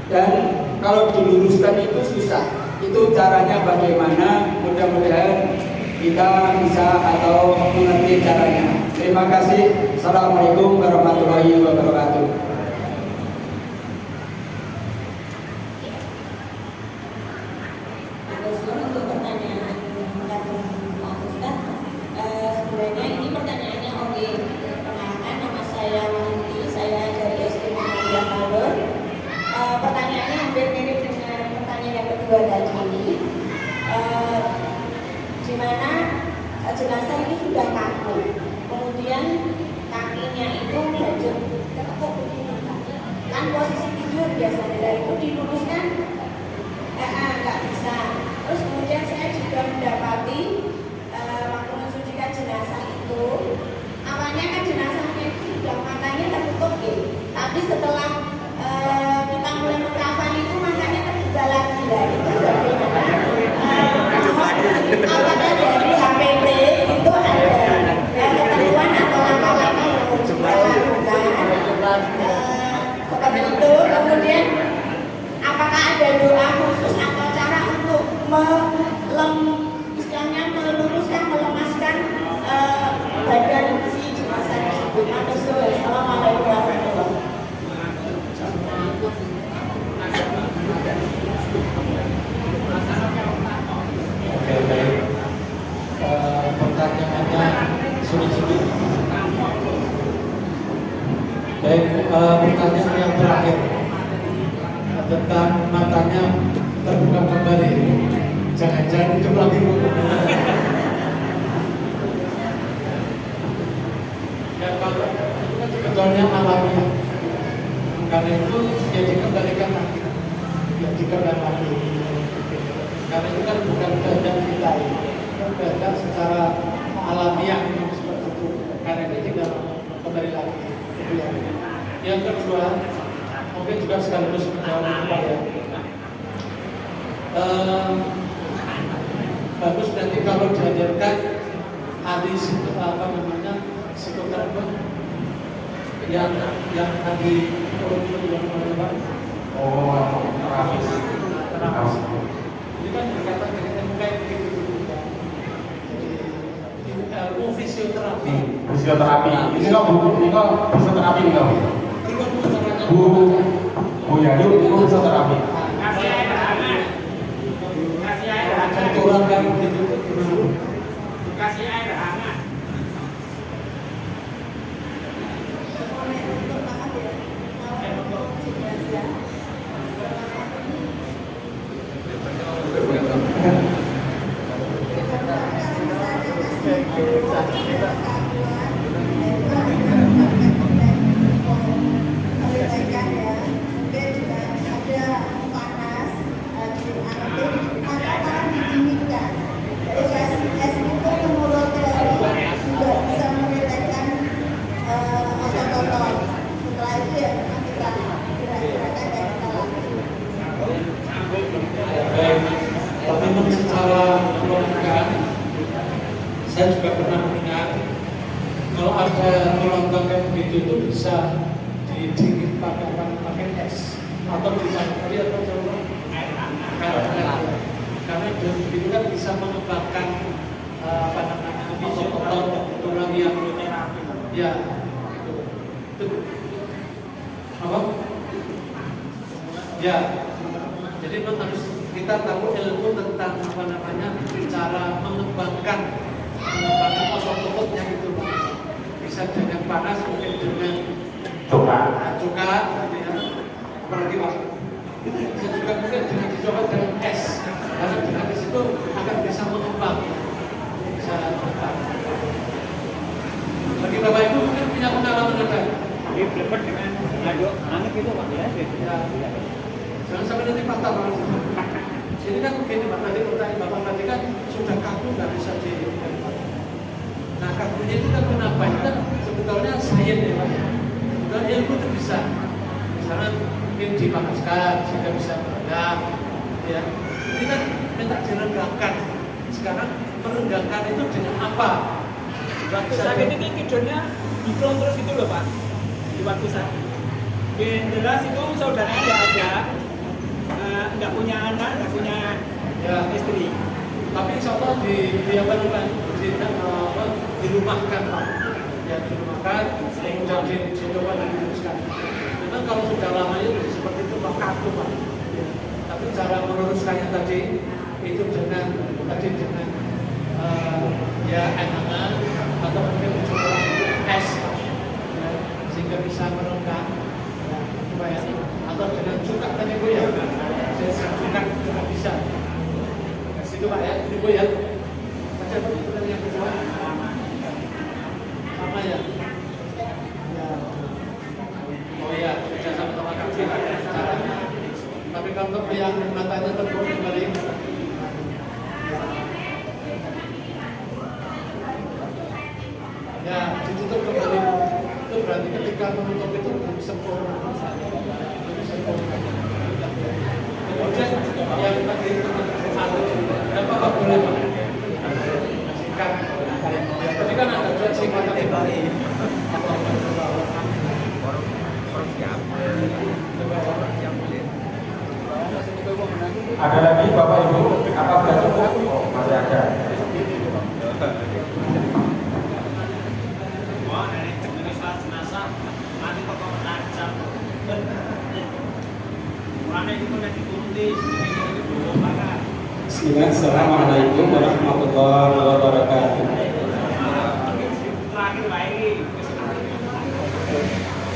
dan kalau diluruskan itu susah. Itu caranya bagaimana? Mudah-mudahan kita bisa atau mengerti caranya. Terima kasih. Assalamualaikum warahmatullahi wabarakatuh. Untuk pertanyaan Pak Ustadz, sebenarnya ini pertanyaannya oke. Perkenalkan, nama saya Wanti, saya dari SD Muhammadiyah Kalor. Pertanyaannya hampir mirip dengan pertanyaan yang kedua tadi. Di mana jenazah ini sudah kaku, kemudian kakinya itu belajar ketekuk begini, kan posisi tidur biasanya, dari itu diluruskan nggak bisa. Terus kemudian saya juga mendapati waktu mensucikan jenazah itu awalnya kan jenazahnya itu sudah matanya tertutup gitu, tapi setelah kita mulai mengkafan itu matanya terbuka lagi. Nah, itu bagaimana? Apakah dari HPT itu ada ketentuan atau langkah-langkah yang harus kita lakukan seperti itu? Kemudian apakah ada doa khusus atau cara untuk istilahnya meluruskan, melemaskan badan si jenazah tersebut? Assalamualaikum warahmatullahi wabarakatuh. Oke, baik. Pertanyaannya sulit-sulit. Baik, pertanyaan yang terakhir tentang matanya terbuka kembali. Jangan-jangan itu lagi ya, kalau itu kan sebetulnya alami. Karena itu ya dikembalikan lagi, lagi. Karena itu kan bukan kehendak kita, kehendak secara alamiah seperti itu. Karena ini tinggal kembali lagi. Yang kedua, mungkin juga sekaligus menjawab kepada bagus nanti kalau dihadirkan ahli psikoterapi yang tadi terapis. Ini kan berkaitan dengan kayak begitu juga. Jadi ilmu fisioterapi fisioterapi. Ini kok fisioterapi nih kok. Bu Yayu itu fisioterapi. Kasih air hangat. Kasih air hangat. Kurang kan gitu. Kasih air hangat. Tapi memang secara logika, saya juga pernah mendengar kalau ada gelombang kayak begitu itu bisa didingin pakai es atau dicampuri atau coba air hangat. Karena begitu kan bisa mengembangkan apa namanya otot tulang yang ya itu apa ya. Jadi memang harus kita tahu ilmu tentang apa namanya cara mengembangkan otot-ototnya itu, bisa dengan panas, mungkin dengan cuka, ya. Apalagi Pak, bisa juga mungkin dengan dicoba dengan es, karena dengan es itu akan bisa mengembang, bisa mengembang. Bagi Bapak Ibu mungkin punya pengalaman ada? Di blender dengan aduk hangat itu Pak ya. Jangan sampai nanti patah Pak. Ini kan begini Pak, tadi pertanyaan Bapak tadi kan sudah kaku nggak bisa di. Nah kakunya itu kan kenapa? Itu kan sebetulnya sains ya Pak. Dan ilmu itu bisa, misalnya mungkin dipanaskan sehingga bisa meredah. Ya, ini kan minta diregangkan. Sekarang meregangkan itu dengan apa? Waktu sakit itu tidurnya diplong terus gitu loh Pak. Di waktu sakit. Jelas itu saudaranya nggak ada. Nggak punya anak, nggak punya istri. Tapi insya Allah dirumahkan Pak. Ya dirumahkan, kemudian dicoba dan diluruskan. Memang kalau sudah lama itu seperti itu Pak, kaku Pak. Ya. Tapi cara meluruskannya tadi itu dengan ya air hangat atau mungkin mencoba es, ya, sehingga bisa merenggang. Ya, atau dengan cuka tadi Bu ya. Juga bisa. Nah, situ Pak ya, ini Bu ya. Baca Bu itu kan yang kedua. Sama ya. Ya. Oh ya, bisa sama-sama kaki caranya. Tapi kalau yang matanya terbuka kembali. Ya, ditutup kembali. Itu berarti ketika menutup itu belum sempurna. Kemudian yang tadi itu apa boleh Pak? Singkat. Tadi kan ada juga singkatan kembali. Ada lagi Bapak Ibu? Apa sudah cukup? Oh, masih ada. Bismillah, Assalamualaikum warahmatullahi wabarakatuh.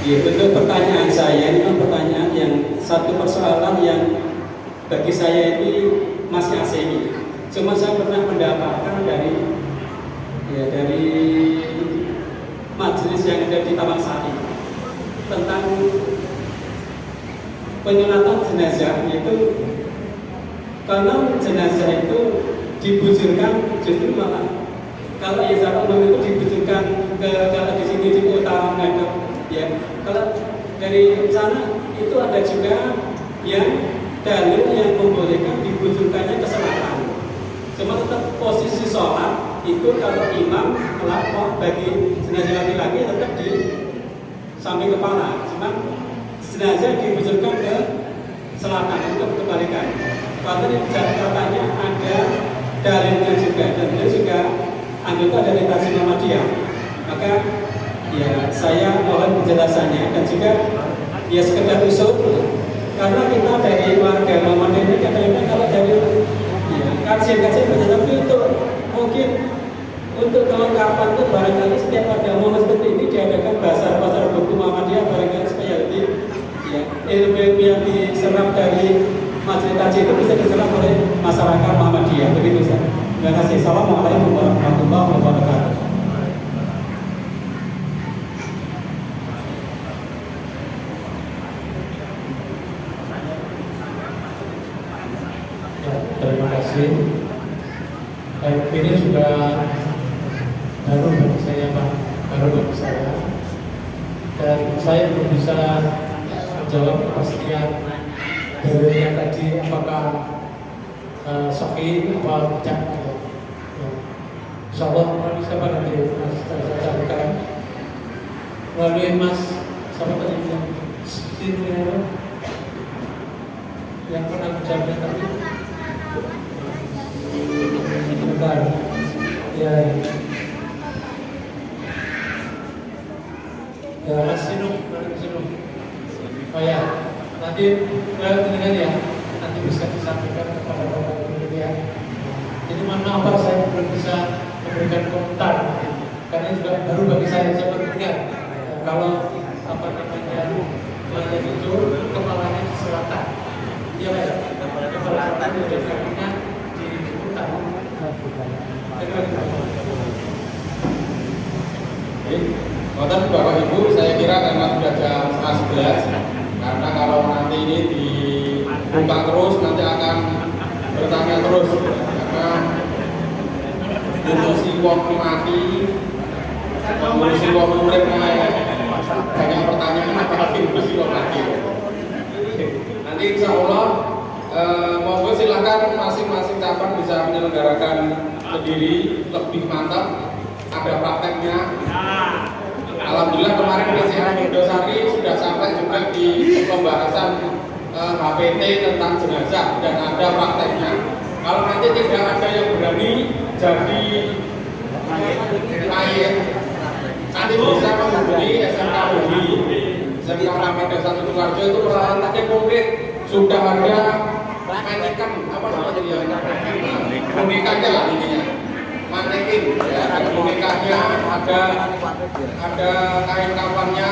Ya, bentuk pertanyaan saya ini kan pertanyaan yang satu persoalan yang bagi saya ini masih asing. Cuma saya pernah mendapatkan dari majelis yang ada di Taman Sari tentang penyunatan jenazah, yaitu karena jenazah itu dibujurkan justru malah kalau Izar umum itu dibujurkan kalau di sini di utara menghadap ya, kalau dari sana itu ada juga yang dalil yang membolehkan dibujurkannya ke selatan. Cuma tetap posisi sholat itu kalau imam melapor bagi jenazah laki-laki tetap di samping kepala. Cuma jenazah dibujurkan ke selatan untuk kebalikan. Karena di katanya ada dalilnya juga, dan dia juga anggota dari Tasik Muhammadiyah. Maka maka ya saya mohon penjelasannya dan juga ya sekedar usul karena kita dari warga Muhammadiyah ini kadang-kadang kalau dari ya, kajian-kajian penjelasan itu mungkin untuk kelengkapan itu barangkali setiap ada momen seperti ini diadakan bazar buku Muhammadiyah barangkali supaya lebih ya, ilmu yang diserap dari majelis kajian itu bisa diserap oleh masyarakat Muhammadiyah. Begitu Ustaz. Terima kasih. Assalamualaikum warahmatullahi wabarakatuh. Terima kasih. Baik, ini juga baru bagi saya, Pak. Baru bagi saya. Dan saya belum bisa menjawab kepastian dalilnya tadi apakah sahih atau tidak. Insyaallah bisa nanti Mas saya sampaikan melalui Mas siapa tadi yang pernah menjawabnya tadi. Bentar. Ya. Ya, Mas Sinung. Oh ya, nanti dengan ya, nanti bisa disampaikan kepada Bapak Ibu ya. Jadi mohon maaf Pak, saya belum bisa memberikan komentar karena juga baru bagi saya baru ingat kalau apa namanya itu kepalanya di selatan. Iya Pak ya, kepala di kakinya di utara. Bapak Ibu, saya kira karena sudah jam 11, karena kalau nanti ini dibuka terus nanti akan bertanya terus, karena untuk si wong mati, untuk si wong urip banyak pertanyaan apalagi untuk si wong mati. Nanti insya Allah monggo silakan masing-masing cabang bisa menyelenggarakan sendiri lebih mantap. Ada prakteknya. Alhamdulillah kemarin PCM Indosari sudah sampai juga di pembahasan HPT tentang jenazah dan ada prakteknya. Kalau nanti tidak ada yang berani jadi mayat, nanti bisa menghubungi SMK Budi, SMK Ramai Desa Sidoarjo itu peralatannya konkret sudah ada manekin apa namanya ya, bonekanya lah ininya. Manekin, ya, ada bonekanya, ada kain kafannya,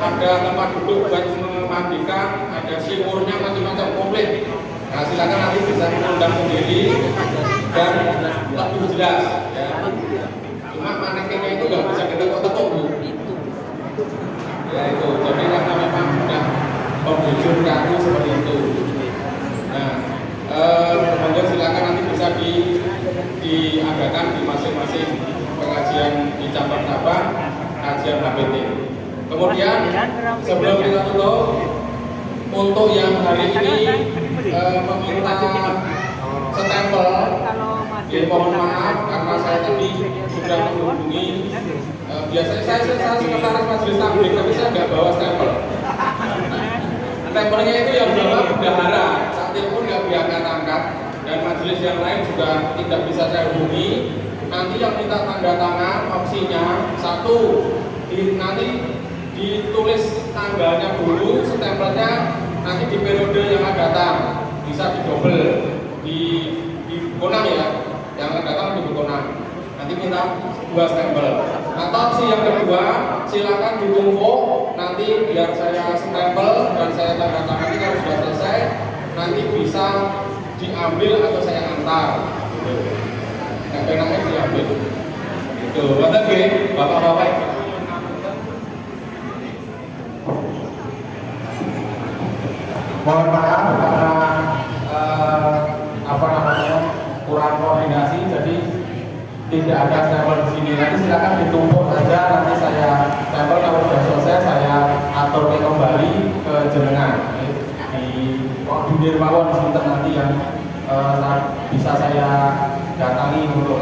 ada tempat duduk buat memandikan, ada simurnya, macam-macam komplit. Nah, silakan nanti bisa mengundang sendiri dan lebih jelas. Ya. Cuma manekinnya itu nggak bisa kita ketuk Bu. Ya itu, jadi karena memang sudah membujur kaku seperti itu. Nah, monggo silakan nanti bisa diadakan di masing-masing pengajian di cabang-cabang kajian HPT. Kemudian sebelum kita tutup, untuk yang hari ini meminta stempel, ya mohon maaf karena saya tadi sudah menghubungi. Biasanya saya sekretaris majelis taklim, tapi saya nggak bawa stempel. Stempelnya itu yang bawa bendahara, saat itu pun nggak diangkat-angkat. Dan majelis yang lain juga tidak bisa saya hubungi. Nanti yang minta tanda tangan opsinya satu, nanti ditulis tanggalnya dulu, stempelnya nanti di periode yang akan datang bisa didobel di Konang ya, yang akan datang di Konang. Nanti minta 2 stempel. Atau opsi yang kedua, silakan ditumpuk nanti biar saya stempel dan saya tanda tangan kalau sudah selesai, nanti bisa diambil atau saya antar. Yang penangnya diambil. Itu, bapak-bapak. Mohon maaf karena kurang koordinasi, jadi tidak ada stempel di sini. Nanti silakan ditumpuk saja. Nanti saya stempel kalau sudah selesai saya atur kembali ke jenengan. Di Dirmawon Sinten nanti yang bisa saya datangi untuk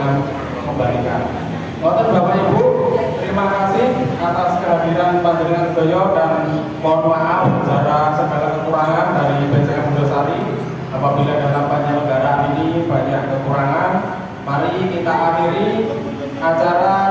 membalikan. Mohon Bapak Ibu, terima kasih atas kehadiran panjenengan sedaya dan mohon maaf segala kekurangan dari PCM Indosari apabila dalam penyelenggaraan ini banyak kekurangan. Mari kita akhiri acara